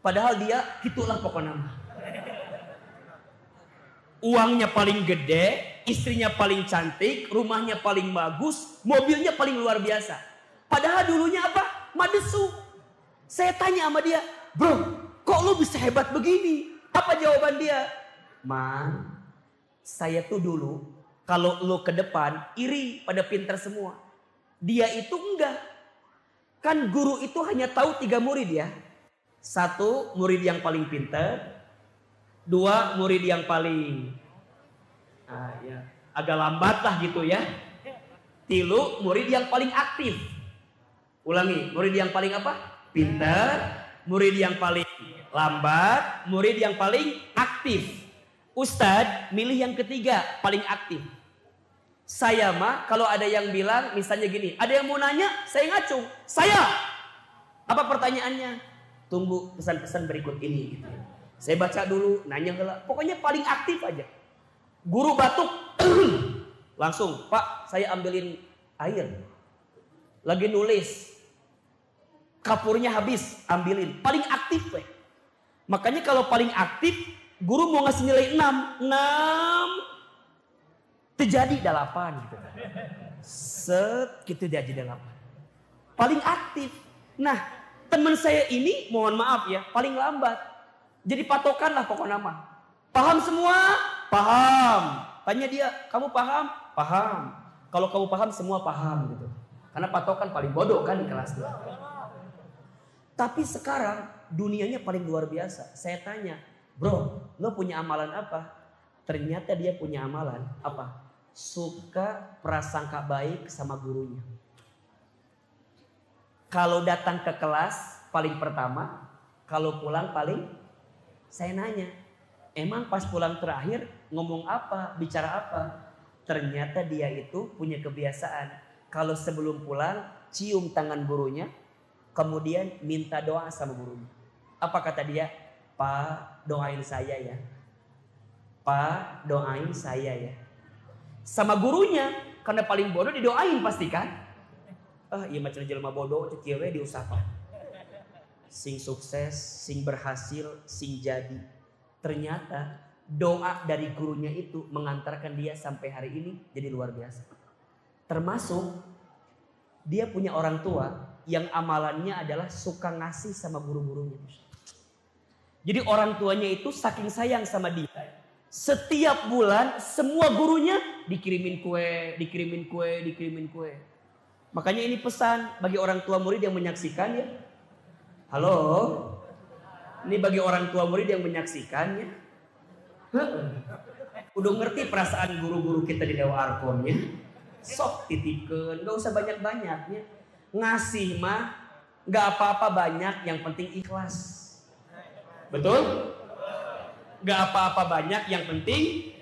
Speaker 1: Padahal dia gitulah pokoknya. Uangnya paling gede, istrinya paling cantik, rumahnya paling bagus, mobilnya paling luar biasa. Padahal dulunya apa? Madesu. Saya tanya sama dia, bro, kok lu bisa hebat begini? Apa jawaban dia? Man, saya tuh dulu kalau lu ke depan iri pada pintar semua. Dia itu enggak. Kan guru itu hanya tahu 3 murid ya. 1 murid yang paling pintar. 2 murid yang paling agak lambat lah gitu ya. 3 murid yang paling aktif. Ulangi, murid yang paling apa? Pintar. Murid yang paling lambat, murid yang paling aktif. Ustadz milih yang ketiga, paling aktif. Saya mah kalau ada yang bilang misalnya gini, ada yang mau nanya, saya ngacung. Saya. Apa pertanyaannya? Tunggu pesan-pesan berikut ini gitu. Saya baca dulu, nanya gak. Pokoknya paling aktif aja. Guru batuk, langsung, Pak, saya ambilin air. Lagi nulis. Kapurnya habis, ambilin. Paling aktif weh. Makanya kalau paling aktif, guru mau ngasih nilai 6. Terjadi 8 gitu. Gitu jadi 8. Paling aktif. Nah, Teman saya ini mohon maaf ya paling lambat. Jadi patokan lah pokok nama. Paham semua? Paham. Tanya dia, kamu paham? Paham. Kalau kamu paham semua paham gitu. Karena patokan paling bodoh kan di kelas 2. Tapi sekarang dunianya paling luar biasa. Saya tanya, bro, lo punya amalan apa? Ternyata dia punya amalan apa? Suka prasangka baik sama gurunya. Kalau datang ke kelas paling pertama, kalau pulang paling saya nanya, emang pas pulang terakhir ngomong apa, bicara apa? Ternyata dia itu punya kebiasaan kalau sebelum pulang cium tangan gurunya, kemudian minta doa sama gurunya. Apa kata dia? Pak, doain saya ya. Pak, doain saya ya. Sama gurunya, karena paling bodoh didoain pasti kan? Iya macam jelema bodoh cek kieu we diusahakan. Sing sukses, sing berhasil, sing jadi. Ternyata doa dari gurunya itu mengantarkan dia sampai hari ini jadi luar biasa. Termasuk dia punya orang tua yang amalannya adalah suka ngasih sama guru-gurunya. Jadi orang tuanya itu saking sayang sama dia. Setiap bulan semua gurunya dikirimin kue, dikirimin kue, dikirimin kue. Makanya ini pesan bagi orang tua murid yang menyaksikan ya. Halo. Ini bagi orang tua murid yang menyaksikan ya. Udah ngerti perasaan guru-guru kita di Dewa Arkom ya. Sok titipkeun, gak usah banyak-banyaknya. Ngasih mah gak apa-apa banyak, yang penting ikhlas. Betul? Gak apa-apa banyak, yang penting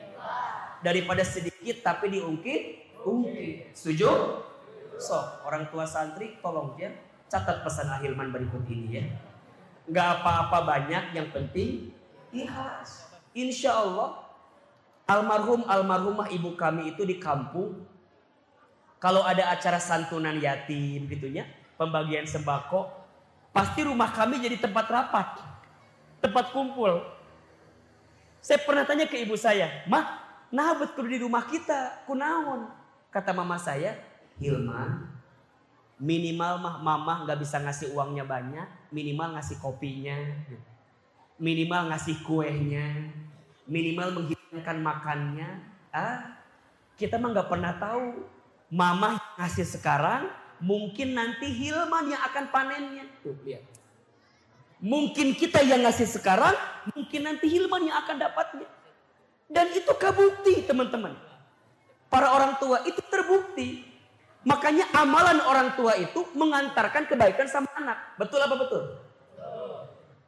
Speaker 1: daripada sedikit tapi diungkit. Setuju? So, orang tua santri tolong ya catat pesan Ahilman berikut ini ya. Gak apa-apa banyak, yang penting ikhlas. Insya Allah almarhumah ibu kami itu di kampung, kalau ada acara santunan yatim gitunya, pembagian sembako, pasti rumah kami jadi tempat rapat, tempat kumpul. Saya pernah tanya ke ibu saya, mah, nah betul di rumah kita kunaon? Kata mama saya, Hilman, minimal mah mama nggak bisa ngasih uangnya banyak, minimal ngasih kopinya, minimal ngasih kuehnya, minimal menghidangkan makannya. Kita mah nggak pernah tahu, mama ngasih sekarang, mungkin nanti Hilman yang akan panennya. Tuh lihat, mungkin kita yang ngasih sekarang, mungkin nanti Hilman yang akan dapatnya. Dan itu kabukti teman-teman. Para orang tua itu terbukti. Makanya amalan orang tua itu mengantarkan kebaikan sama anak. Betul apa betul?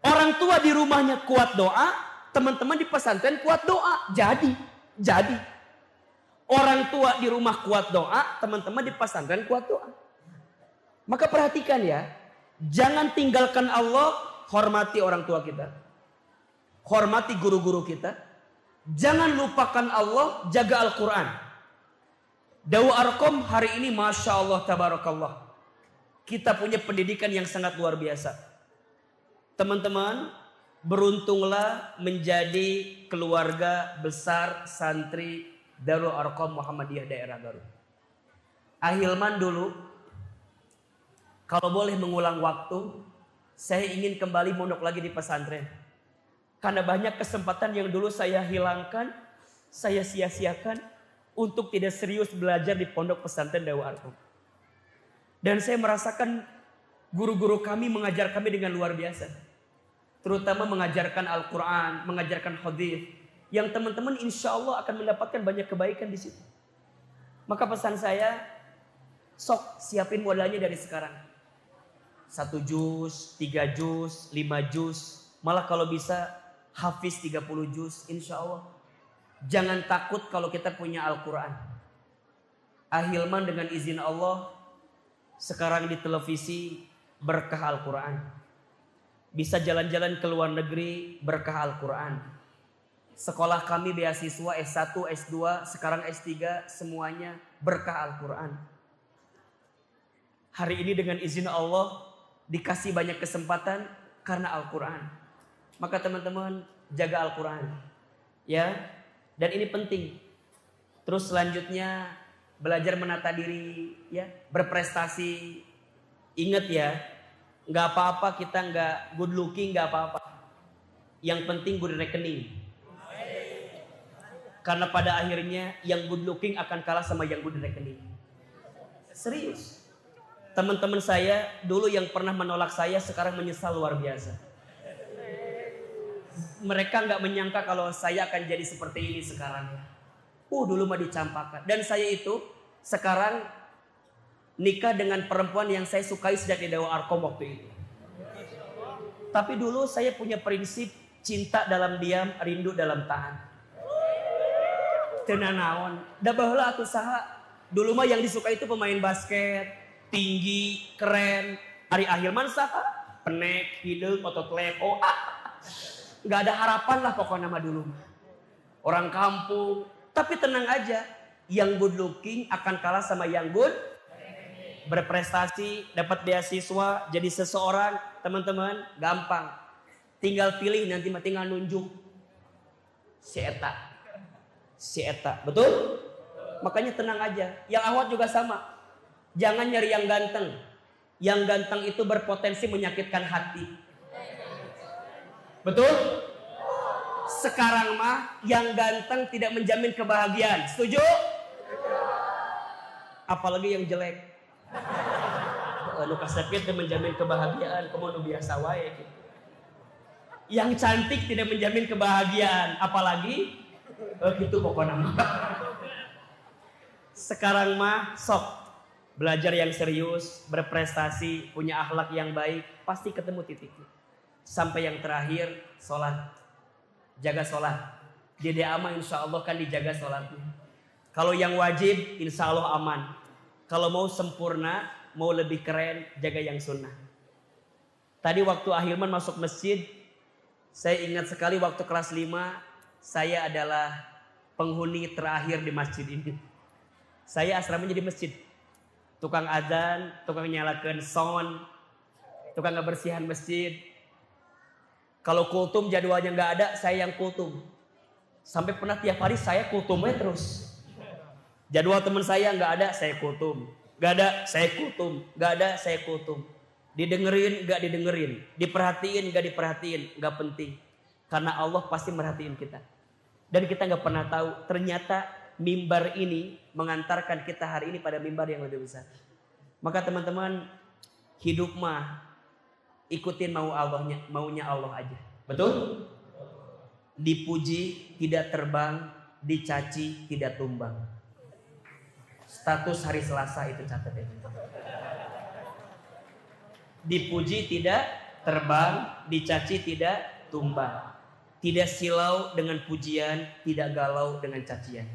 Speaker 1: Orang tua di rumahnya kuat doa, teman-teman di pesantren kuat doa. Jadi. Orang tua di rumah kuat doa, teman-teman di pesantren kuat doa. Maka perhatikan ya, jangan tinggalkan Allah, hormati orang tua kita. Hormati guru-guru kita. Jangan lupakan Allah, jaga Al-Quran. Dewa Arkom hari ini Masya Allah Tabarakallah. Kita punya pendidikan yang sangat luar biasa. Teman-teman, beruntunglah menjadi keluarga besar santri Darul Arkom Muhammadiyah daerah Garut. Ahilman dulu, kalau boleh mengulang waktu, saya ingin kembali mondok lagi di pesantren. Karena banyak kesempatan yang dulu saya hilangkan, saya sia-siakan untuk tidak serius belajar di pondok pesantren Dewa Arkom. Dan saya merasakan guru-guru kami mengajar kami dengan luar biasa. Terutama mengajarkan Al-Quran, mengajarkan hadis, yang teman-teman insya Allah akan mendapatkan banyak kebaikan di situ. Maka pesan saya, sok siapin modalnya dari sekarang. 1 juz, 3 juz, 5 juz, malah kalau bisa hafiz 30 juz insya Allah. Jangan takut kalau kita punya Al-Quran. Ahilman dengan izin Allah sekarang di televisi berkah Al-Quran. Bisa jalan-jalan ke luar negeri berkah Al-Quran. Sekolah kami beasiswa S1, S2, sekarang S3 semuanya berkah Al-Quran. Hari ini dengan izin Allah dikasih banyak kesempatan karena Al-Quran. Maka teman-teman jaga Al-Quran. Ya. Dan ini penting. Terus selanjutnya belajar menata diri, ya, berprestasi. Ingat ya, Nggak apa-apa kita nggak good looking, nggak apa-apa. Yang penting good rekening. Karena pada akhirnya yang good looking akan kalah sama yang good rekening. Serius. Teman-teman saya dulu yang pernah menolak saya sekarang menyesal luar biasa. Mereka nggak menyangka kalau saya akan jadi seperti ini sekarang. Dulu mah dicampakkan. Dan saya itu sekarang nikah dengan perempuan yang saya sukai sejak di Dewa Arkom waktu itu. Tapi dulu saya punya prinsip cinta dalam diam, rindu dalam tahan. Tenan naon. Da baheula atuh saha. Dulu mah yang disukai itu pemain basket, tinggi, keren. Ari Ahilman saha? Penek, hideung, otot leo. Nggak ada harapan lah pokoknya mah dulu. Orang kampung. Tapi tenang aja, yang good looking akan kalah sama yang good berprestasi, dapat beasiswa, jadi seseorang, teman-teman, gampang. Tinggal pilih, nanti mah tinggal nunjuk. Si eta. Betul? Makanya tenang aja. Yang awat juga sama. Jangan nyari yang ganteng. Yang ganteng itu berpotensi menyakitkan hati. Betul? Sekarang mah yang ganteng tidak menjamin kebahagiaan. Setuju? Apalagi yang jelek. Nu kasepit teu menjamin kebahagiaan, komo nu biasa wae gitu. Yang cantik tidak menjamin kebahagiaan, apalagi gitu pokoknya. Sekarang mah sok belajar yang serius, berprestasi, punya akhlak yang baik, pasti ketemu titiknya. Sampai yang terakhir, sholat. Jaga sholat. Dede ama insya Allah kan dijaga sholatnya. Kalau yang wajib insya Allah aman. Kalau mau sempurna, mau lebih keren, jaga yang sunnah. Tadi waktu Ahilman masuk masjid, saya ingat sekali waktu kelas 5, saya adalah penghuni terakhir di masjid ini. Saya asramanya di masjid. Tukang adzan, tukang nyalakan sound, tukang ngebersihan masjid. Kalau kultum jadwalnya nggak ada, saya yang kultum. Sampai pernah tiap hari saya kultumnya terus. Jadwal teman saya nggak ada, saya kultum. Nggak ada, saya kultum. Nggak ada, saya kultum. Didengerin, nggak didengerin. Diperhatiin, nggak diperhatiin. Nggak penting. Karena Allah pasti merhatiin kita. Dan kita nggak pernah tahu, ternyata mimbar ini mengantarkan kita hari ini pada mimbar yang lebih besar. Maka teman-teman, hidup mah ikutin maunya Allah aja. Betul? Dipuji tidak terbang, dicaci tidak tumbang. Status hari Selasa itu catat ya. Dipuji tidak terbang, dicaci tidak tumbang. Tidak silau dengan pujian, tidak galau dengan cacian.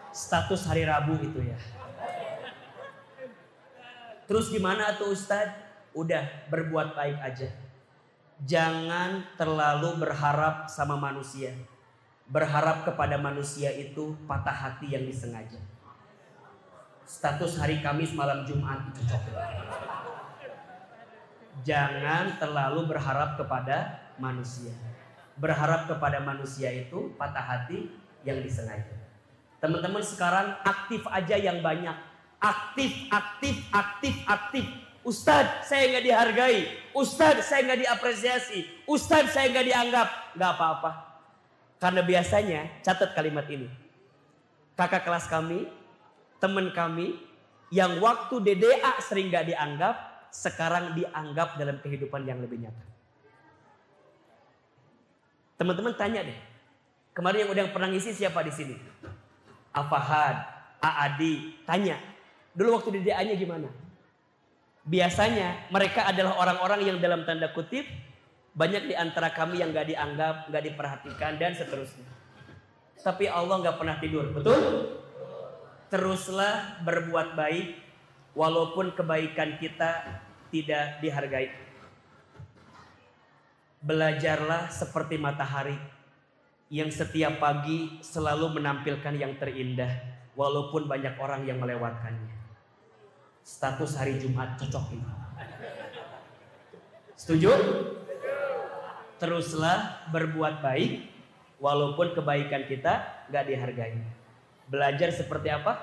Speaker 1: Status hari Rabu itu ya. Terus gimana tuh Ustadz? Udah berbuat baik aja. Jangan terlalu berharap sama manusia. Berharap kepada manusia itu patah hati yang disengaja. Status hari Kamis malam Jumat itu cocok. Jangan terlalu berharap kepada manusia. Berharap kepada manusia itu patah hati yang disengaja. Teman-teman sekarang aktif aja yang banyak. Aktif. Ustadz saya nggak dihargai. Ustadz saya nggak diapresiasi. Ustadz saya nggak dianggap. Nggak apa-apa. Karena biasanya catat kalimat ini. Kakak kelas kami, teman kami, yang waktu DDA sering nggak dianggap, sekarang dianggap dalam kehidupan yang lebih nyata. Teman-teman tanya deh. Kemarin yang udah pernah ngisi siapa di sini? Afahad, Aadi, tanya. Dulu waktu DDA-nya gimana? Biasanya mereka adalah orang-orang yang dalam tanda kutip banyak di antara kami yang gak dianggap, gak diperhatikan dan seterusnya. Tapi Allah gak pernah tidur, betul? Teruslah berbuat baik walaupun kebaikan kita tidak dihargai. Belajarlah seperti matahari yang setiap pagi selalu menampilkan yang terindah walaupun banyak orang yang melewatkannya. Status hari Jumat cocok ini. Setuju? Teruslah berbuat baik walaupun kebaikan kita gak dihargai. Belajar seperti apa?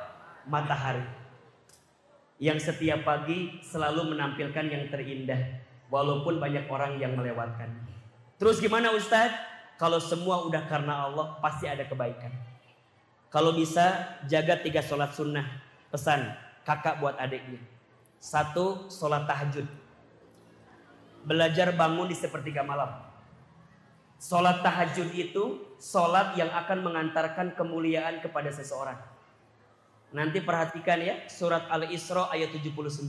Speaker 1: Matahari. yang setiap pagi selalu menampilkan yang terindah, walaupun banyak orang yang melewatkan. Terus gimana Ustadz? Kalau semua udah karena Allah, pasti ada kebaikan. Kalau bisa, jaga 3 sholat sunnah. Pesan kakak buat adiknya. 1, sholat tahajud. Belajar bangun di sepertiga malam. Sholat tahajud itu sholat yang akan mengantarkan kemuliaan kepada seseorang. Nanti perhatikan ya, surat Al-Isra ayat 79.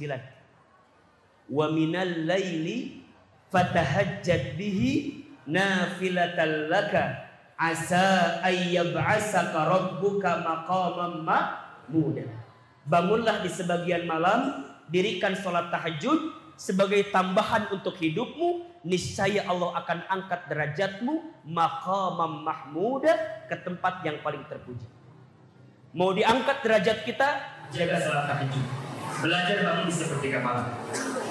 Speaker 1: Wa minal laili fatahajjad bihi nafilatan laka asa ayyab'asaka rabbuka maqaman mahmuda. Bangunlah di sebagian malam, dirikan sholat tahajud sebagai tambahan untuk hidupmu, niscaya Allah akan angkat derajatmu maqaman mahmuda, ke tempat yang paling terpuji. Mau diangkat derajat kita, jaga sholat tahajud. Belajar bangun di sepertiga malam.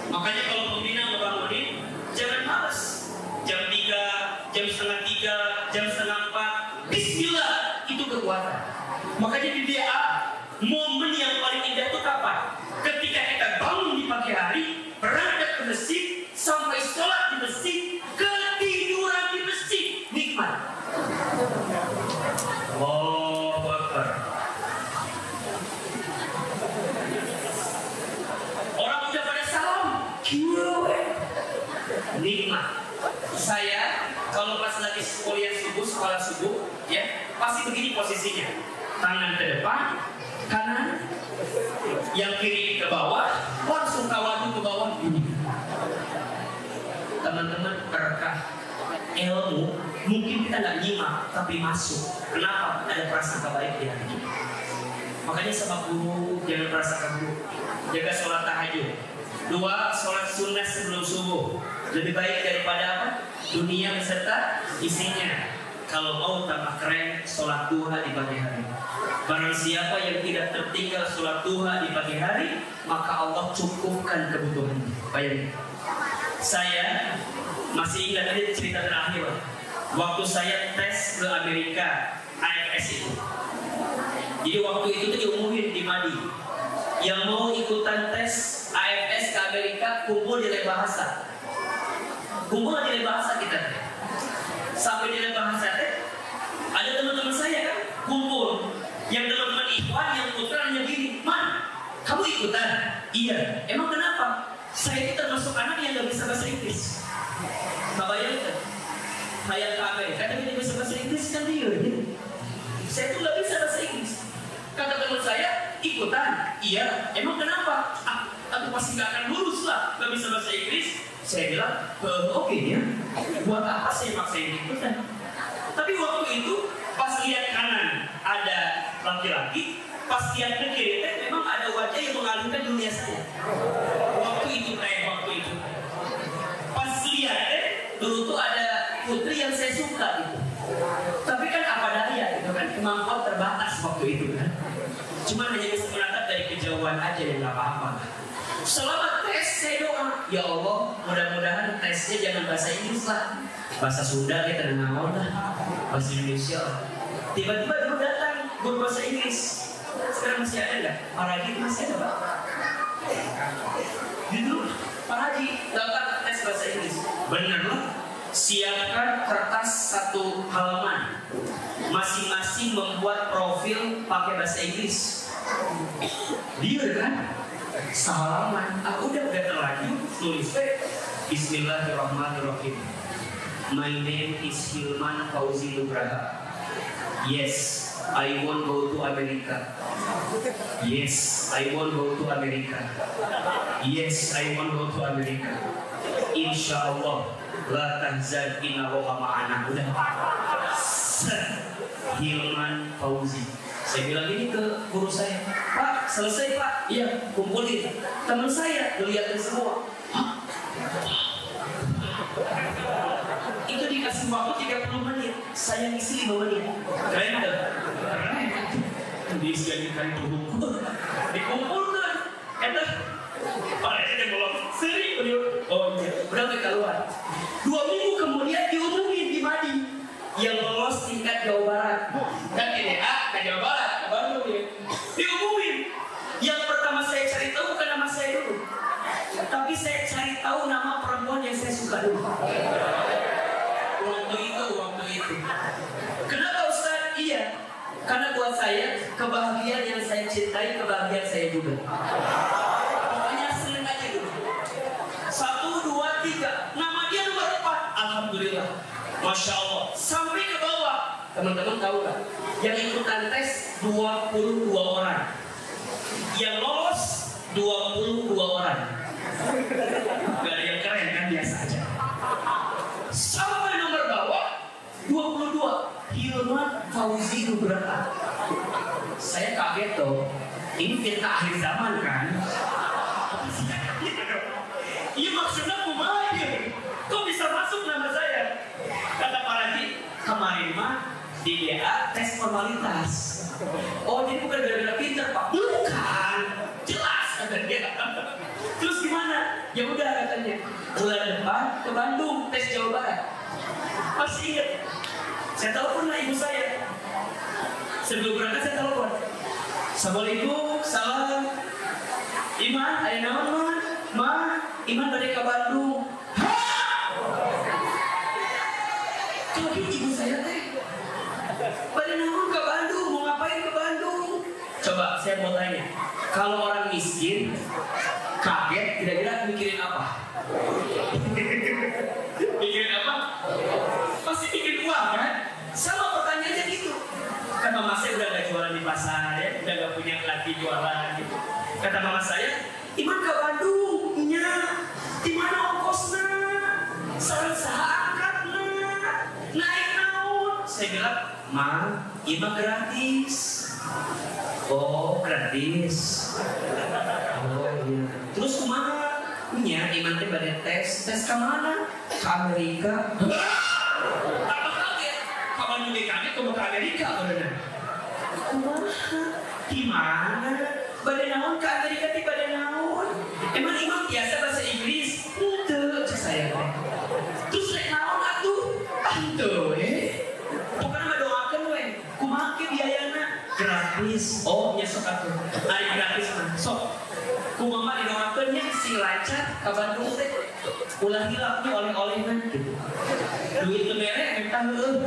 Speaker 1: Makanya kalau pembina ngebangunin, jangan malas. Jam 3, jam setengah 3, jam setengah 4, bismillah, itu kekuatan. Makanya di DA, momen yang paling indah itu kapan? Ketika kita bangun di pagi hari, berangkat ke masjid, sampai sholat di masjid, ketiduran di masjid, nikmat. Allahu Akbar. Orang udah pada salam, nikmat. Saya kalau pas lagi kuliah subuh, sekolah subuh, ya pasti begini posisinya, tangan ke depan, kanan, yang kiri ke bawah, langsung tawadu ke bawah ini. Teman-teman, berkah ilmu mungkin kita nggak nyimak tapi masuk. Kenapa? Ada prasangka baik di hati kita. Makanya sama guru jangan prasangka buruk. Jaga sholat tahajud. 2, sholat sunnah sebelum subuh. Lebih baik daripada apa? Dunia beserta isinya. Kalau mau tambah keren, sholat duha di pagi hari. Barang siapa yang tidak tertinggal sholat duha di pagi hari, maka Allah cukupkan kebutuhannya. Bayangin. Saya masih ingat ini cerita terakhir. Waktu saya tes ke Amerika, AFS itu. Jadi waktu itu tuh diumumin di Madi. Yang mau ikutan tes AFS ke Amerika, kumpul di lab bahasa. Kumpul di lab bahasa kita. Sampai di lab bahasa ada teman-teman saya kan kumpul. Yang teman-teman Ikhwan yang putranya gini, "Man, kamu ikutan?" "Iya." "Emang kenapa?" "Saya itu termasuk anak yang gak bisa bahasa Inggris." Nggak bayangkan, kayak ke Amerika tapi dia bisa bahasa Inggris kan dia gitu. Saya tuh gak bisa bahasa Inggris. Kata teman saya, "Ikutan?" "Iya." "Emang kenapa?" Aku pasti gak akan lulus lah, gak bisa bahasa Inggris." Saya bilang, "Oke ya, buat apa saya maksain ikutan?" Tapi waktu itu pas lihat kanan ada laki-laki, pas lihat ke kiri memang ada wajah yang mengalihkan dunia saya. Waktu itu pas lihat dulu tuh ada putri yang saya suka gitu. Tapi kan apa daya gitu kan, kemampuan terbatas waktu itu kan. Cuma hanya bisa menatap dari kejauhan aja dan nggak apa-apa. Selama tes saya doa, ya Allah, mudah-mudahan tesnya jangan bahasa Inggris lah, bahasa Sunda kita dengar lah, bahasa Indonesia. Tiba-tiba dia datang guru bahasa Inggris. Sekarang masih ada nggak? Pak Haji masih ada Pak? Gitu, Pak Haji dapat tes bahasa Inggris. Bener loh. Siapkan kertas 1 halaman. Masing-masing membuat profil pakai bahasa Inggris. Dia kan? Sehalaman. Udah terlanjur tulis Bismillahirrahmanirrahim. My name is Hilman Fauzi Nugraha. Yes, I won't go to America. Yes, I won't go to America. Yes, I won't go to America. Insya Allah, la tahzan inna Allaha ma'ana. Udah. Hilman Fauzi. Saya bilang ini ke guru saya, "Pak, selesai Pak." "Iya, kumpulin." Teman saya ngeliatin semua. "Hah? Itu dikasih waktu 30 menit, saya ngisi 5 menit. Keren gak? Keren. Disiapkan buku, dikumpulkan. Pak ini belum seri. Oh iya, berapa keluar? 2 minggu kemudian diumumin di Madi yang lolos tingkat Jawa Barat. Kan ini ke Jawa Barat, ke Bandung ya. Diumumin. Yang pertama saya cari tahu bukan Karena buat saya, kebahagiaan yang saya cintai, kebahagiaan saya juga. Pokoknya seneng aja dulu. 1, 2, 3. Nama dia nomor 4. Alhamdulillah. Masya Allah. Sampai ke bawah. Teman-teman tahu gak? Yang ikutan tes 22 orang. Yang lolos 22 orang. Gak ada yang keren kan, biasa aja. Sampai nomor bawah 22. Hilman Fauzi Nugraha. Saya kaget tuh. Ini fitnah akhir zaman kan? Iya maksudnya kumaha ya? Kok bisa masuk nama saya? Kata Pak Raji, kemarin mah di DA tes formalitas. Oh jadi bukan gara-gara pinter Pak? Bukan, jelas kata dia. Terus gimana? Ya udah katanya, bulan depan ke Bandung tes Jawa Barat. Masih ingat? Saya telepon lah ibu saya. Sebelum berangkat saya telepon. Assalamualaikum, salam. Iman, ada nama Ma, Iman balik ke Bandung. Hah? Tapi ibu saya teh balik nama ke Bandung, mau ngapain ke Bandung? Coba saya mau tanya, kalau orang miskin kaget, kira-kira mikirin apa? Mikirin apa? Pasti bikin uang kan? Sama pertanyaannya gitu. Kan mama saya udah gak jualan di pasar ya, udah gak punya lagi jualan gitu. Kata mama saya, Iman ke Bandung, nya, di mana ongkosnya? Sarang saha angkatnya, naik naon? Saya bilang, Ma, Iman gratis. Oh, gratis. Oh iya. Terus kemana? Nya, Iman teh bade tes ke mana? Ke Amerika. Kamu kaget ke Amerika bener. Gimana? Badai naon ke Amerika ti badai naon? Emang Imam biasa bahasa Inggris? Itu saya. Terus rek naon atuh? Atuh bukan mah doakeun we. Kumaha ke biayana? Gratis. Oh, nya sok atuh. Ari gratis mah. Sok. Kumaha didoakeun nya sing lancar ka Bandung teh. Ulah hilapnya oleh-olehna gitu. Duit teu mere mentah heueuh.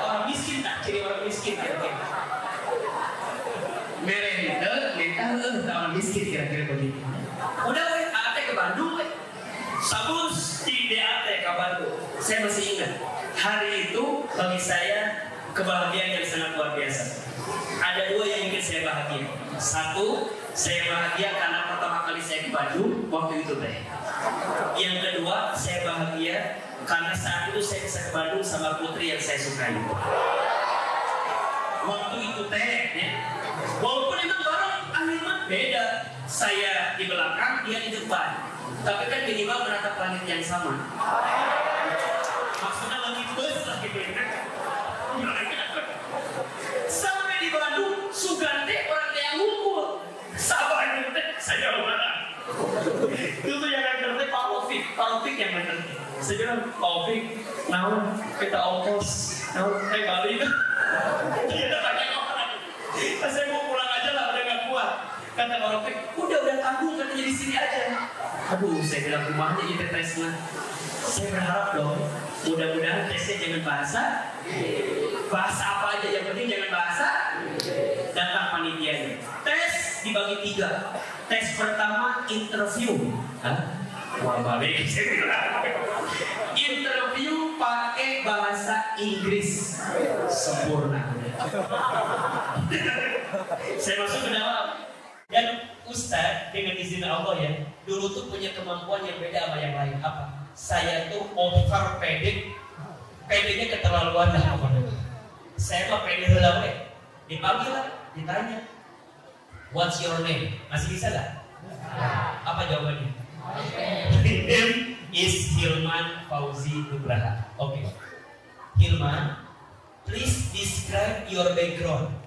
Speaker 1: Orang miskin tak ciri orang miskin ya. Mere mentah heueuh orang miskin kira-kira begitu. Udah we, ate ke Bandung we. Sabus di DAT ke Bandung. Saya masih ingat. Hari itu bagi saya kebahagiaan yang sangat luar biasa. Ada 2 yang bikin saya bahagia. 1, saya bahagia karena pertama kali saya ke Bandung waktu itu teh. Yang kedua, saya bahagia karena saat itu saya bisa ke Bandung sama putri yang saya sukai. Waktu itu teh, ya, walaupun emang barang akhirnya beda, saya di belakang, dia di depan. Tapi kan minimal menatap langit yang sama. Maksudnya langit bus lah gitu ya. Sampai di Bandung, Sugante orang yang ngumpul. Sabar itu teh, saya marah. Itu yang ngerti Pak Taufik yang ngerti. Saya bilang, Pak Taufik, naon kita ongkos, naon balik. Dia tanya orang. Saya mau pulang aja lah, udah gak kuat. Kata Pak Taufik, udah tanggung katanya di sini aja. Aduh, saya bilang rumahnya itu tesnya. Saya berharap dong, mudah-mudahan tesnya jangan bahasa apa aja, yang penting jangan bahasa. Datang panitianya. Tes dibagi 3. Tes pertama interview. Wah balik. Interview pakai bahasa Inggris sempurna. Saya masuk ke dalam. Dan Ustadz dengan izin Allah ya, dulu tuh punya kemampuan yang beda sama yang lain. Apa? Saya tuh over pede, pedenya keterlaluan lah pokoknya. Saya mah pede heula we. Dipanggil lah, ditanya, what's your name? Masih bisa gak? Apa jawabannya? My name is Hilman Fauzi Nugraha. Oke. Hilman, please describe your background.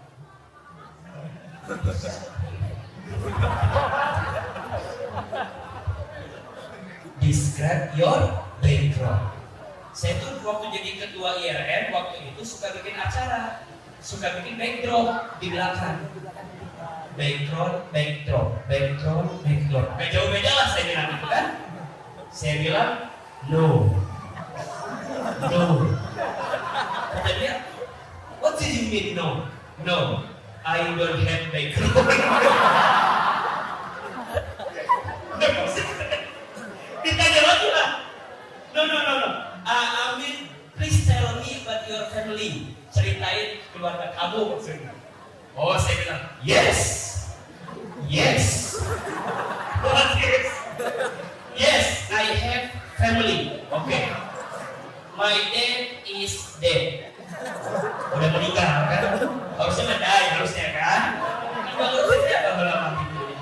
Speaker 1: Describe your background. Saya tuh waktu jadi ketua IRN, waktu itu suka bikin acara, suka bikin backdrop di belakang. Background. Gak jauh beda lah saya bilang itu kan. Saya bilang, no. Kata dia, what do you mean no? No, I don't have background. Ditanya lagi lah. No. I mean, please tell me about your family. Ceritain keluarga kamu maksudnya. Oh, saya bilang, yes. What is? Yes, I have family. Okay. My dad is dead. Udah meninggal kan? Harusnya medai, harusnya kan? Kalau saya bakal mati dulu.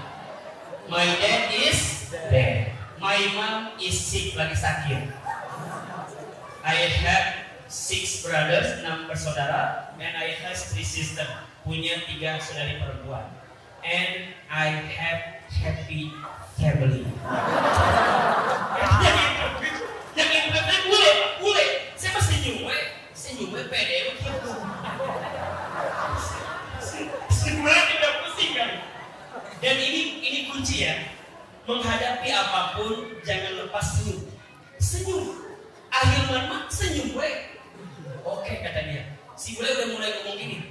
Speaker 1: My dad is dead. My mom is sick, lagi sakit. I have 6 brothers, 6 bersaudara, and I have 3 sisters, punya 3 saudari perempuan. And I have happy family. Yang implemen boleh. Saya mesti senyum pede. Sebenarnya tidak pusing kan? Dan ini kunci ya. Menghadapi apapun jangan lepas senyum. Ahilman mah senyum gue. Oke kata dia. Si bule udah mulai ngomong gini.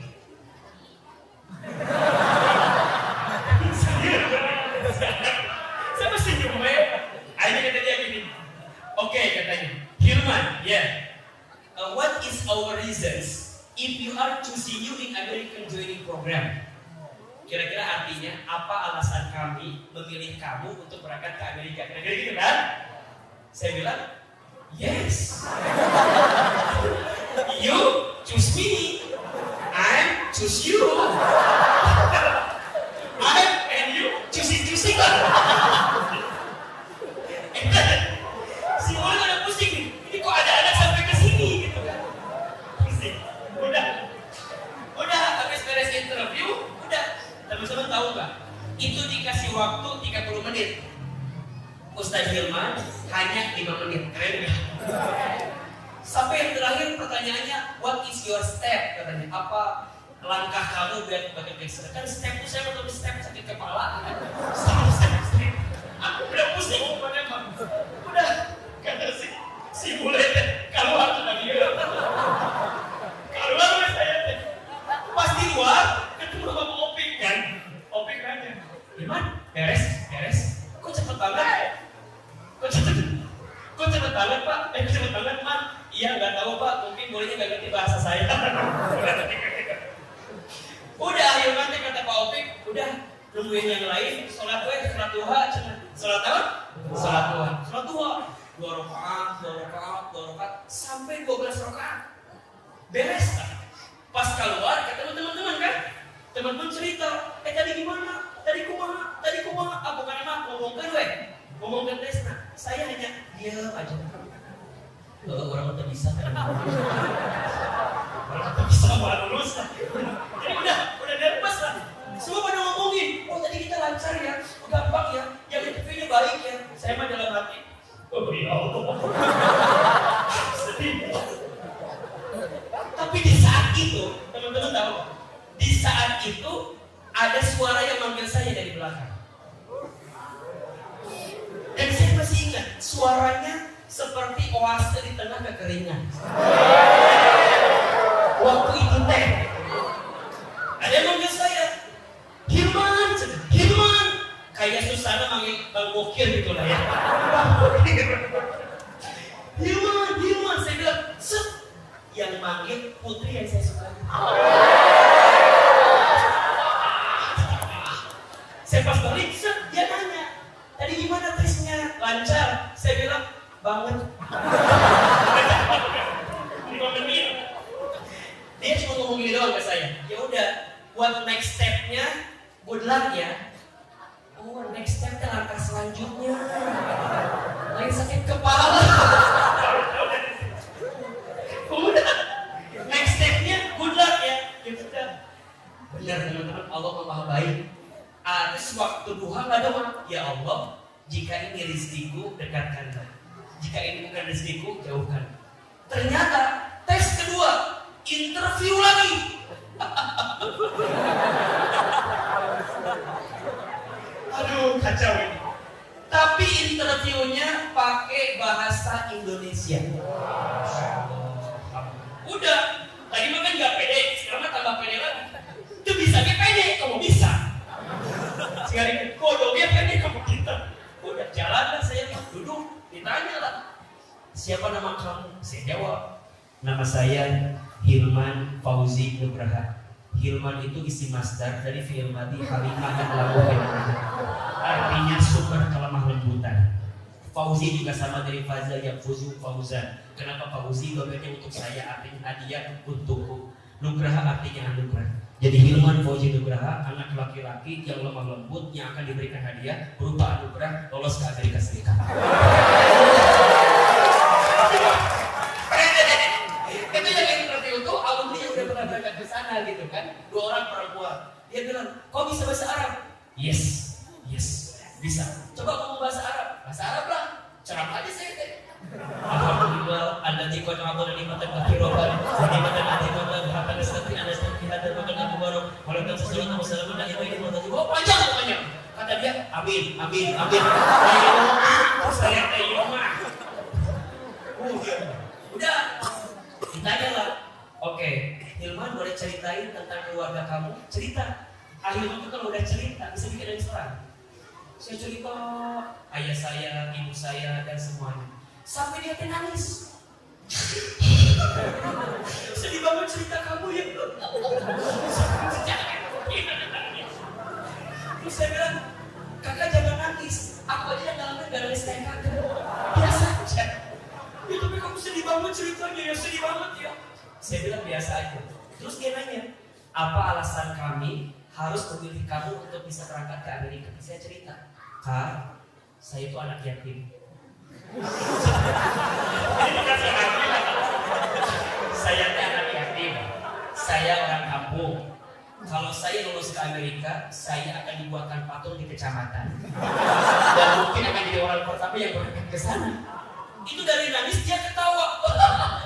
Speaker 1: Saya mesti senyum gue. Akhirnya kata dia gini. Oke katanya. Hilman, what is our reasons if you are choosing you in American joining program? Kira-kira artinya apa alasan kami memilih kamu untuk berangkat ke Amerika? Kira-kira gitu kan? Saya bilang, yes. You choose me, I choose you. I and you choosing kan? Si orang ada pusing nih. Ini kok ada anak sampai ke sini gitu kan? Pusing. Udah habis beres interview, udah. Teman-teman tahu nggak? Itu dikasih waktu 30 menit. Ustaz Hilman hanya 5 menit. Keren nggak? Sampai yang terakhir pertanyaannya, what is your step? Katanya, apa langkah kamu biar bagi geser? Kan step itu saya mau tulis step sakit kepala. Step. Aku udah pusing pokoknya bang. Udah kata si bule keluar sudah dia. Keluar saya teh. Pas di luar ketemu sama Opik kan. Opik nanya, Hilman beres. Kok cepet banget? Kok cepet banget pak? Cepet banget man. Iya nggak tahu pak. Mungkin bolehnya nggak ngerti bahasa saya. Udah akhirnya nanti kata Pak Opik, udah nungguin yang lain. Sholat duha, sholat apa? Sholat duha. 2 rakaat, sampai 12 rakaat. Beres kan? Pas keluar ketemu teman-teman kan? Teman-teman cerita, tadi gimana? Tadi kumaha? Ah bukan emang ngomongkan Desna. Saya hanya diam aja. Orang tak bisa kan? Orang tak bisa malah lulus. Jadi udah nervous lah. Semua pada ngomongin, oh tadi kita lancar ya, gampang ya, yang interviewnya baik ya. Saya mah dalam hati, oh ya Allah. Sedih. Tapi di saat itu, teman-teman tahu, di saat itu ada suara yang manggil saya dari belakang. Dan saya masih ingat, suaranya seperti oase di tengah kekeringan. Waktu itu teh, ada yang manggil saya, Hilman, kayak Susana manggil Bang Bokir gitu lah ya. Hilman, saya bilang, yang manggil putri yang saya suka. Saya pas balik, dia nanya, tadi gimana tesnya? Lancar? Saya bilang, banget. 5 menit. Dia cuma ngomong gini doang ke saya. Ya udah, buat next step-nya, good luck ya. Oh, next step-nya langkah selanjutnya. Lagi sakit kepala. Udah, next step-nya good luck ya. Ya sudah. Benar teman-teman, Allah Maha baik. Terus waktu duha nggak doa, ya Allah, jika ini rezekiku dekatkanlah. Jika ini bukan rezekiku jauhkan. Ternyata tes kedua, interview lagi. Aduh kacau ini. Tapi interviewnya pakai bahasa Indonesia. Udah, tadi makan nggak pede, sekarang tambah pede lagi. siapa nama kamu? Saya jawab, nama saya Hilman Fauzi Nugraha. Hilman itu isi masdar dari fi'il madhi halimah yang lalu artinya sumber kelemah lembutan. Fauzi juga sama dari faza yang fuzu fauzan. Kenapa Fauzi? Dobernya untuk saya, artinya hadiah untukku. Nugraha artinya anugerah. Jadi Hilman Fauzi Nugraha, anak laki-laki yang lemah lembut yang akan diberikan hadiah berupa anugerah lolos ke Amerika Serikat. Itu yang interview itu alumni yang udah pernah berangkat ke sana gitu kan, 2 orang perempuan. Dia bilang, kau bisa bahasa Arab? Yes, bisa. Coba kamu bahasa Arab? Bahasa Arab lah, ceramah aja saya teh. Alhamdulillah, anda jikot aku dan nikmatan kafiroban, nikmatan adikota, bahkan seperti anda seperti hadar makan Abu Barok, walaupun sesuatu masalah dan itu ini mau oh panjang. Kata dia, amin. Saya teh mah. Udah, ditanya lah. Oke, Hilman boleh ceritain tentang keluarga kamu? Cerita. Hilman itu kalau udah cerita bisa bikin restoran. Saya cerita ayah saya, ibu saya dan semuanya. Sampai dia nangis. Sedih banget cerita kamu ya. Terus saya bilang, kakak jangan nangis. Aku aja yang ngalamin gak nangis kayak kakak. Biasa aja. Ya tapi kamu sedih banget ceritanya ya, sedih banget ya. Saya bilang biasa aja. Terus dia nanya, apa alasan kami harus memilih kamu untuk bisa berangkat ke Amerika? Saya cerita, Kak, saya itu anak yatim. Saya anak yatim. Saya orang kampung. Kalau saya lulus ke Amerika, saya akan dibuatkan patung di kecamatan. Dan mungkin akan jadi orang pertama yang berangkat ke sana. Itu dari nangis dia ketawa.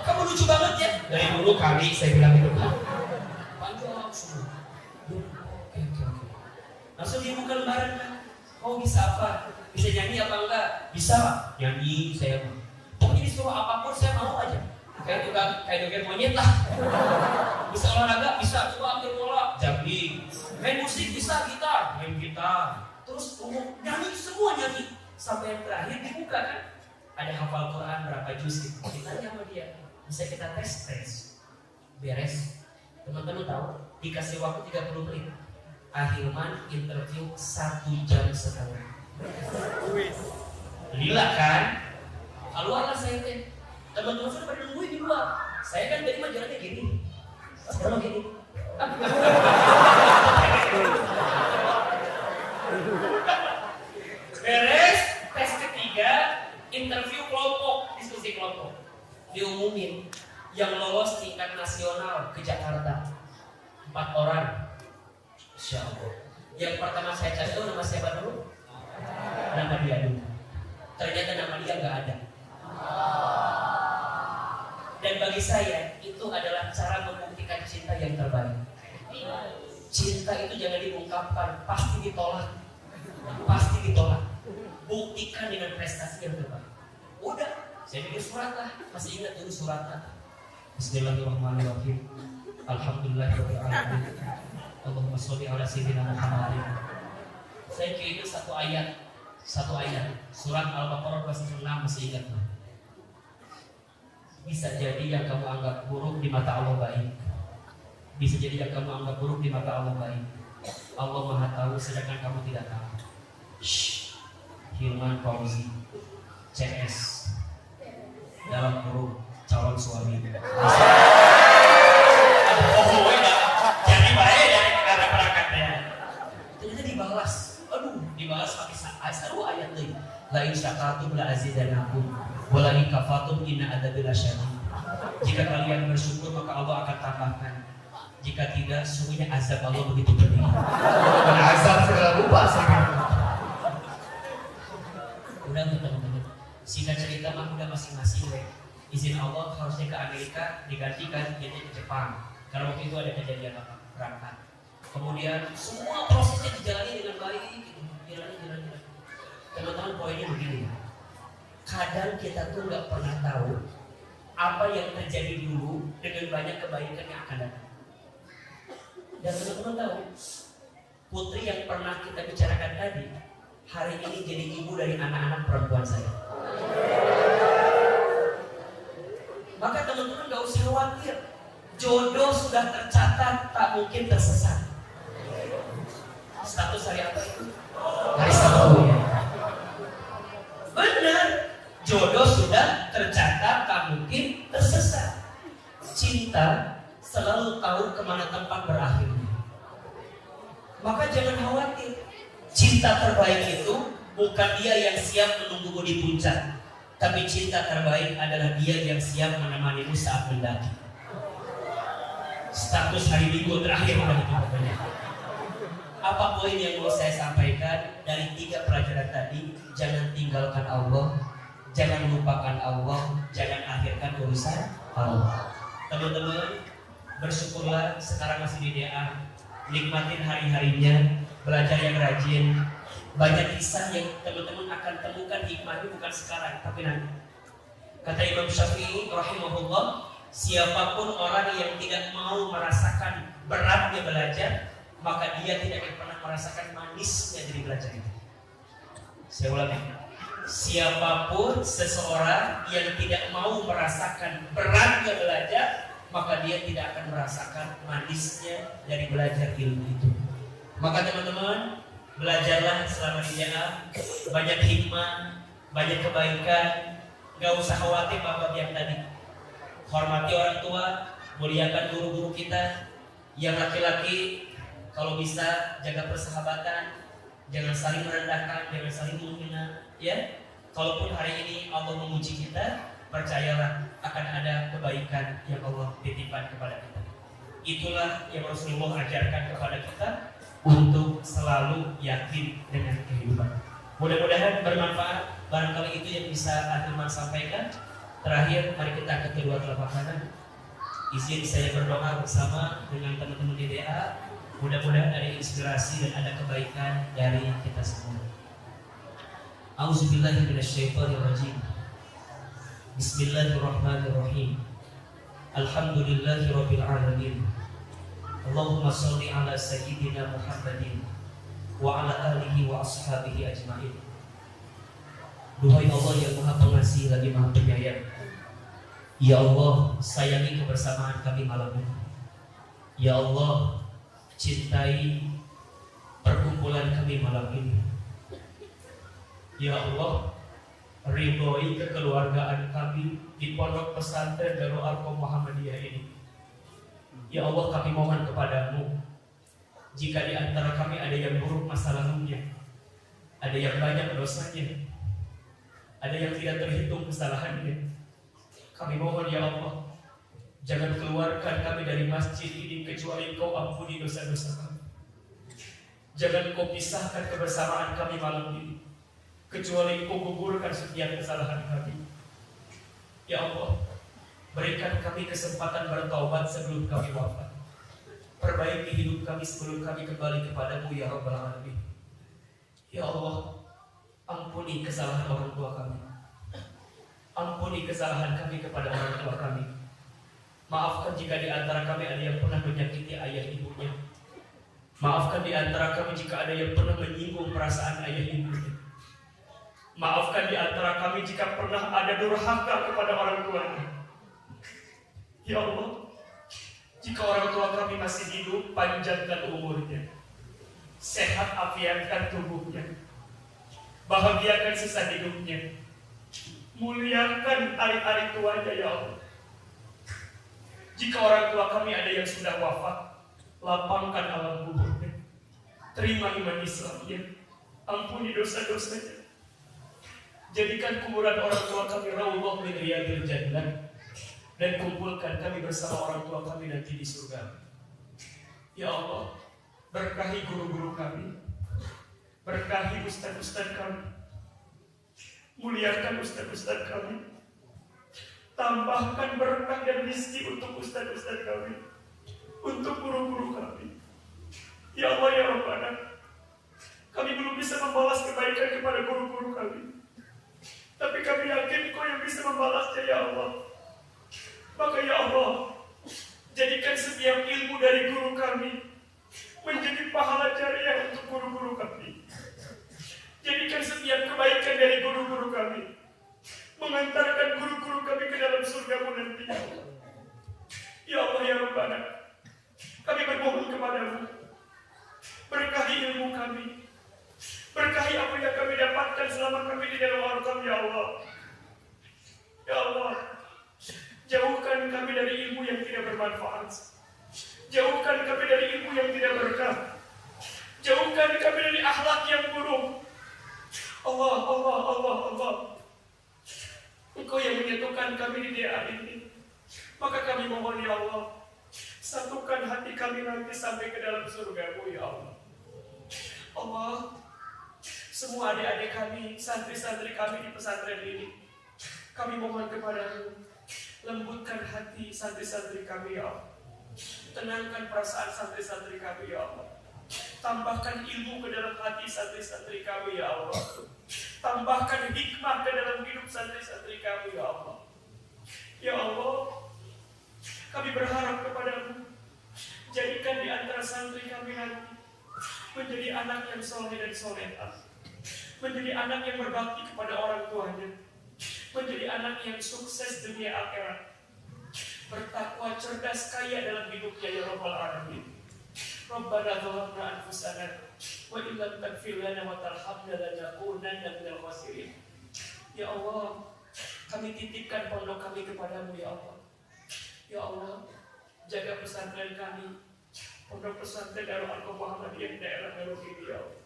Speaker 1: Kamu lucu banget ya. Dari dulu kali saya bilang itu. Panjang semua. Oke. Langsung dia buka lembaran kan. Kau bisa apa? Bisa nyanyi apa enggak? Bisa nyanyi saya mau. Pokoknya disuruh apapun saya mau aja. Kayak joget monyet lah. Bisa olahraga, bisa coba ambil bola, juggling. Main musik bisa, gitar, main gitar. Terus nyanyi semua nyanyi. Sampai yang terakhir dibuka kan. Ada hafal Quran berapa juz gitu. Ditanya sama dia. Bisa kita tes. Beres. Teman-teman tahu, dikasih waktu 30 menit. Hilman interview 1,5 jam. Lila kan? Keluarlah saya teh. Teman-teman sudah pada nungguin di luar. Saya kan dari majalahnya gini. Sekarang gini. Beres, tes ketiga, interview kelompok, diskusi kelompok. Diumumin yang lolos tingkat nasional ke Jakarta 4 orang. Insya Allah. Yang pertama saya cari itu nama siapa dulu? Nama dia dulu. Ternyata nama dia nggak ada. Dan bagi saya itu adalah cara membuktikan cinta yang terbaik. Cinta itu jangan diungkapkan, pasti ditolak. Buktikan dengan prestasi yang terbaik. Udah, saya bikin surat lah. Masih ingat dulu suratnya. Bismillahirrahmanirrahim. Alhamdulillahirabbil alamin. Allahumma sholli ala sayyidina Muhammadin. Saya kirim satu ayat. Surat Al-Baqarah 26 masih ingat. Bisa jadi yang kamu anggap buruk di mata Allah baik. Bisa jadi yang kamu anggap buruk di mata Allah baik. Allah Maha tahu sedangkan kamu tidak tahu. Hilman Fauzi CS dalam kurung calon suami. Jadi baik dari arah perangkatnya. Ternyata dibalas pakai ayat lain. La in syakartum la azidanakum. Wala in kafartum inna adzabi lasyadid. Jika kalian bersyukur maka Allah akan tambahkan. Jika tidak, sesungguhnya azab Allah begitu pedih. Dan azab segala rupa udah teman-teman. Singkat cerita mah udah masing-masing deh. Izin Allah harusnya ke Amerika digantikan jadi ke Jepang. Karena waktu itu ada kejadian apa? Berangkat. Kemudian semua prosesnya dijalani dengan baik gitu. Jalan. Teman-teman poinnya begini. Kadang kita tuh nggak pernah tahu apa yang terjadi dulu dengan banyak kebaikan yang akan datang. Dan teman-teman tahu, putri yang pernah kita bicarakan tadi, hari ini jadi ibu dari anak-anak perempuan saya. jodoh sudah tercatat, tak mungkin tersesat. Status hari apa itu? Hari Sabtu ya. Benar, jodoh sudah tercatat, tak mungkin tersesat. Cinta selalu tahu kemana tempat berakhirnya. Maka jangan khawatir. Cinta terbaik itu bukan dia yang siap menunggumu di puncak, tapi cinta terbaik adalah dia yang siap menemanimu saat mendaki. Status hari Minggu terakhir itu pokoknya. Apa poin yang mau saya sampaikan dari 3 pelajaran tadi? Jangan tinggalkan Allah, jangan lupakan Allah, jangan akhirkan urusan Allah. Teman-teman, bersyukurlah sekarang masih di DA, nikmatin hari-harinya, belajar yang rajin. Banyak kisah yang teman-teman akan temukan hikmahnya bukan sekarang, tapi nanti. Kata Imam Syafi'i rahimahullah, siapapun orang yang tidak mau merasakan beratnya belajar, maka dia tidak akan pernah merasakan manisnya dari belajar itu. Saya ulangi, siapapun seseorang yang tidak mau merasakan beratnya belajar, maka dia tidak akan merasakan manisnya dari belajar ilmu itu. Maka teman-teman, belajarlah selama di DA, banyak hikmah, banyak kebaikan. Gak usah khawatir bahwa yang tadi, hormati orang tua, muliakan guru-guru kita. Yang laki-laki, kalau bisa jaga persahabatan, jangan saling merendahkan, jangan saling menghina. Ya, kalaupun hari ini Allah memuji kita, percayalah akan ada kebaikan yang Allah titipkan kepada kita. Itulah yang Rasulullah ajarkan kepada kita, untuk selalu yakin dengan kehidupan. Mudah-mudahan bermanfaat. Barangkali itu yang bisa Ahilman sampaikan. Terakhir, mari kita angkat kedua telapak kanan. Izin saya berdoa bersama dengan teman-teman di DA. Mudah-mudahan ada inspirasi dan ada kebaikan dari kita semua. A'udzubillahi minasyaitonirrajim. Bismillahirrahmanirrahim. Alhamdulillahirabbil alamin. Allahumma sholli ala sayyidina Muhammadin wa ala alihi wa ashabihi ajma'in. Duhai Allah yang Maha Pengasih lagi Maha Penyayang, ya Allah, sayangi kebersamaan kami malam ini. Ya Allah, cintai perkumpulan kami malam ini. Ya Allah, ridhoi kekeluargaan kami di Pondok Pesantren Darul Arqam Muhammadiyah ini. Ya Allah, kami mohon kepadamu, jika di antara kami ada yang buruk masa lalunya, ada yang banyak dosanya, ada yang tidak terhitung kesalahannya, kami mohon ya Allah, jangan keluarkan kami dari masjid ini kecuali Kau ampuni dosa-dosa kami. Jangan Kau pisahkan kebersamaan kami malam ini kecuali Kau gugurkan setiap kesalahan kami. Ya Allah, berikan kami kesempatan bertaubat sebelum kami wafat. Perbaiki hidup kami sebelum kami kembali kepadamu ya Rabbal Alamin. Ya Allah, ampuni kesalahan orang tua kami. Ampuni kesalahan kami kepada orang tua kami. Maafkan jika di antara kami ada yang pernah menyakiti ayah ibunya. Maafkan di antara kami jika ada yang pernah menyinggung perasaan ayah ibunya. Maafkan di antara kami jika pernah ada durhaka kepada orang tuanya. Ya Allah, jika orang tua kami masih hidup, panjangkan umurnya, sehat afiatkan tubuhnya, bahagiakan sisa hidupnya, muliakan hari-hari tuanya ya Allah. Jika orang tua kami ada yang sudah wafat, lapangkan alam kuburnya, terima iman Islamnya, ampuni dosa-dosanya, jadikan kuburan orang tua kami raudhah min riyadil jannah, dan kumpulkan kami bersama orang tua kami nanti di surga. Ya Allah, berkahi guru-guru kami, berkahi ustaz-ustaz kami, muliakan ustaz-ustaz kami, tambahkan berkah dan rizki untuk ustaz-ustaz kami, untuk guru-guru kami. Ya Allah ya Rabbana, kami belum bisa membalas kebaikan kepada guru-guru kami, tapi kami yakin Kau yang bisa membalasnya ya Allah. Maka ya Allah, jadikan setiap ilmu dari guru kami menjadi pahala jariah untuk guru-guru kami. Jadikan setiap kebaikan dari guru-guru kami mengantarkan guru-guru kami ke dalam surga-Mu nanti. Ya Allah ya Rabbana, kami bermohon kepadamu, berkahi ilmu kami, berkahi apa yang kami dapatkan selama kami di dalam Al-Qur'an ya Allah. Ya Allah, jauhkan kami dari ilmu yang tidak bermanfaat, jauhkan kami dari ilmu yang tidak berkah, jauhkan kami dari akhlak yang buruk. Allah, Allah, Allah, Allah, Engkau yang menyatukan kami di daerah ini. Maka kami mohon ya Allah, satukan hati kami nanti sampai ke dalam surga-Mu ya Allah. Allah, semua adik-adik kami, santri-santri kami di pesantren ini, kami mohon kepadamu, lembutkan hati santri-santri kami ya Allah. Tenangkan perasaan santri-santri kami ya Allah. Tambahkan ilmu ke dalam hati santri-santri kami ya Allah. Tambahkan hikmah ke dalam hidup santri-santri kami ya Allah. Ya Allah, kami berharap kepadamu, jadikan di antara santri kami nanti menjadi anak yang soleh dan solehah, menjadi anak yang berbakti kepada orang tuanya, menjadi anak yang sukses dunia akhirat, bertakwa, cerdas, kaya dalam hidupnya ya Rabbal Alamin. Rabbana zalamna anfusana wa illam taghfir lana wa tarhamna lanakunanna minal khasirin. Ya Allah, kami titipkan pondok kami kepadamu ya Allah. Ya Allah, jaga pesantren kami, pondok pesantren Darul Arqam Muhammadiyah daerah Garut ini ya Allah.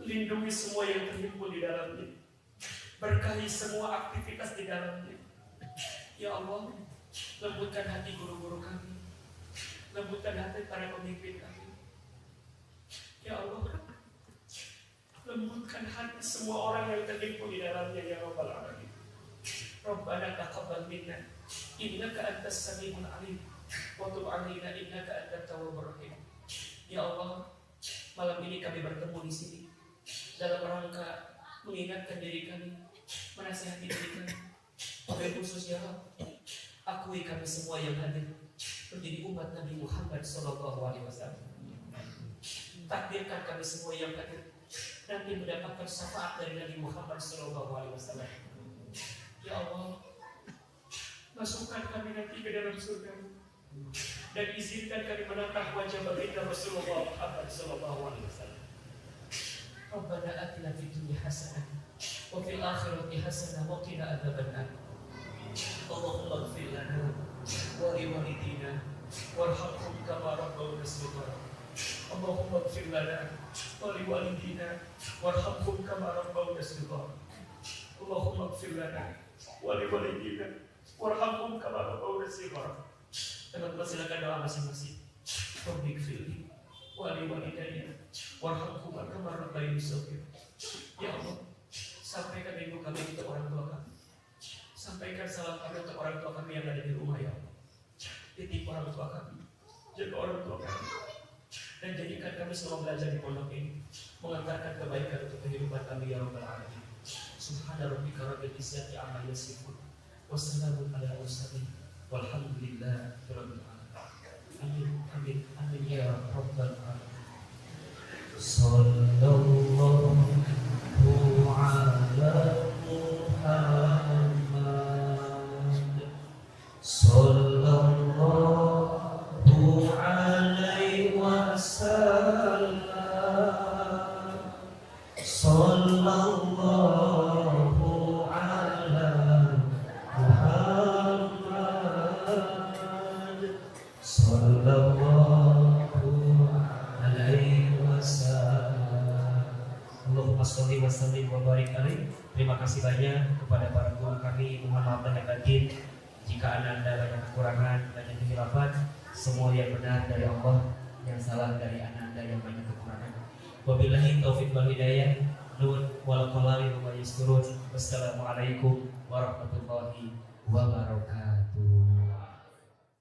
Speaker 1: Lindungi semua yang terhimpun di dalamnya, berkahi semua aktivitas di dalamnya. Ya Allah, lembutkan hati guru-guru kami, lembutkan hati para pemimpin kami. Ya Allah, lembutkan hati semua orang yang terhimpun di dalamnya ya Rabbal Alamin. Rabbana taqabbal minna innaka antas samiul alim wa tub 'alaina innaka antat tawwabur rahim. Ya Allah, malam ini kami bertemu di sini dalam rangka mengingatkan diri kami, menasihati diri kami. Wabil khusus ya Allah, akui kami semua yang hadir menjadi umat Nabi Muhammad SAW. Takdirkan kami semua yang hadir nanti mendapatkan syafaat dari Nabi Muhammad SAW. Ya Allah, masukkan kami nanti ke dalam surga dan izinkan kami menatap wajah baginda Rasulullah Muhammad SAW. Rabbana atina fid dunya hasanah wa fil akhirati hasanah wa qina adzabannar. Allahumma ighfir lana wa li walidina warhamhum kama rabbawna shaghira. Allahumma ighfir lana wa li walidina warhamhum kama rabbawna shaghira. Allahumma ighfir lana wa li walidina warhamhum kama rabbawna shaghira. Teman-teman silakan doa masing-masing. Rabbi ighfirli wa li walidayya warhamhum kama rabbayani shaghira. Ya Allah, sampaikan rindu kami untuk orang tua kami. Sampaikan salam kami untuk orang tua kami yang ada di rumah ya Allah. Titip orang tua kami, jaga orang tua kami, dan jadikan kami selama belajar di pondok ini mengantarkan kebaikan untuk kehidupan kami ya Rabbal Alamin. Subhana rabbika rabbil izzati amma yasifun wa salamun ala mursalin walhamdulillahi rabbil alamin. Amin amin amin ya Rabbal Alamin. Sallallahu ala Muhammad sallallahu alaihi wasallam. Sallallahu ala Muhammad sallallahu alaihi wasallam. Allahumma sholli wa sallim wa barik alaihi. Terima kasih banyak kepada para guru kami. Mohon maaf lahir batin jika Anda banyak kekurangan, banyak kehilafan. Semua yang benar dari Allah, yang salah dari Anda yang banyak kekurangan. Wabillahi taufiq wal hidayah. Nun wal qalami wa yasturun. Wassalamualaikum warahmatullahi wabarakatuh.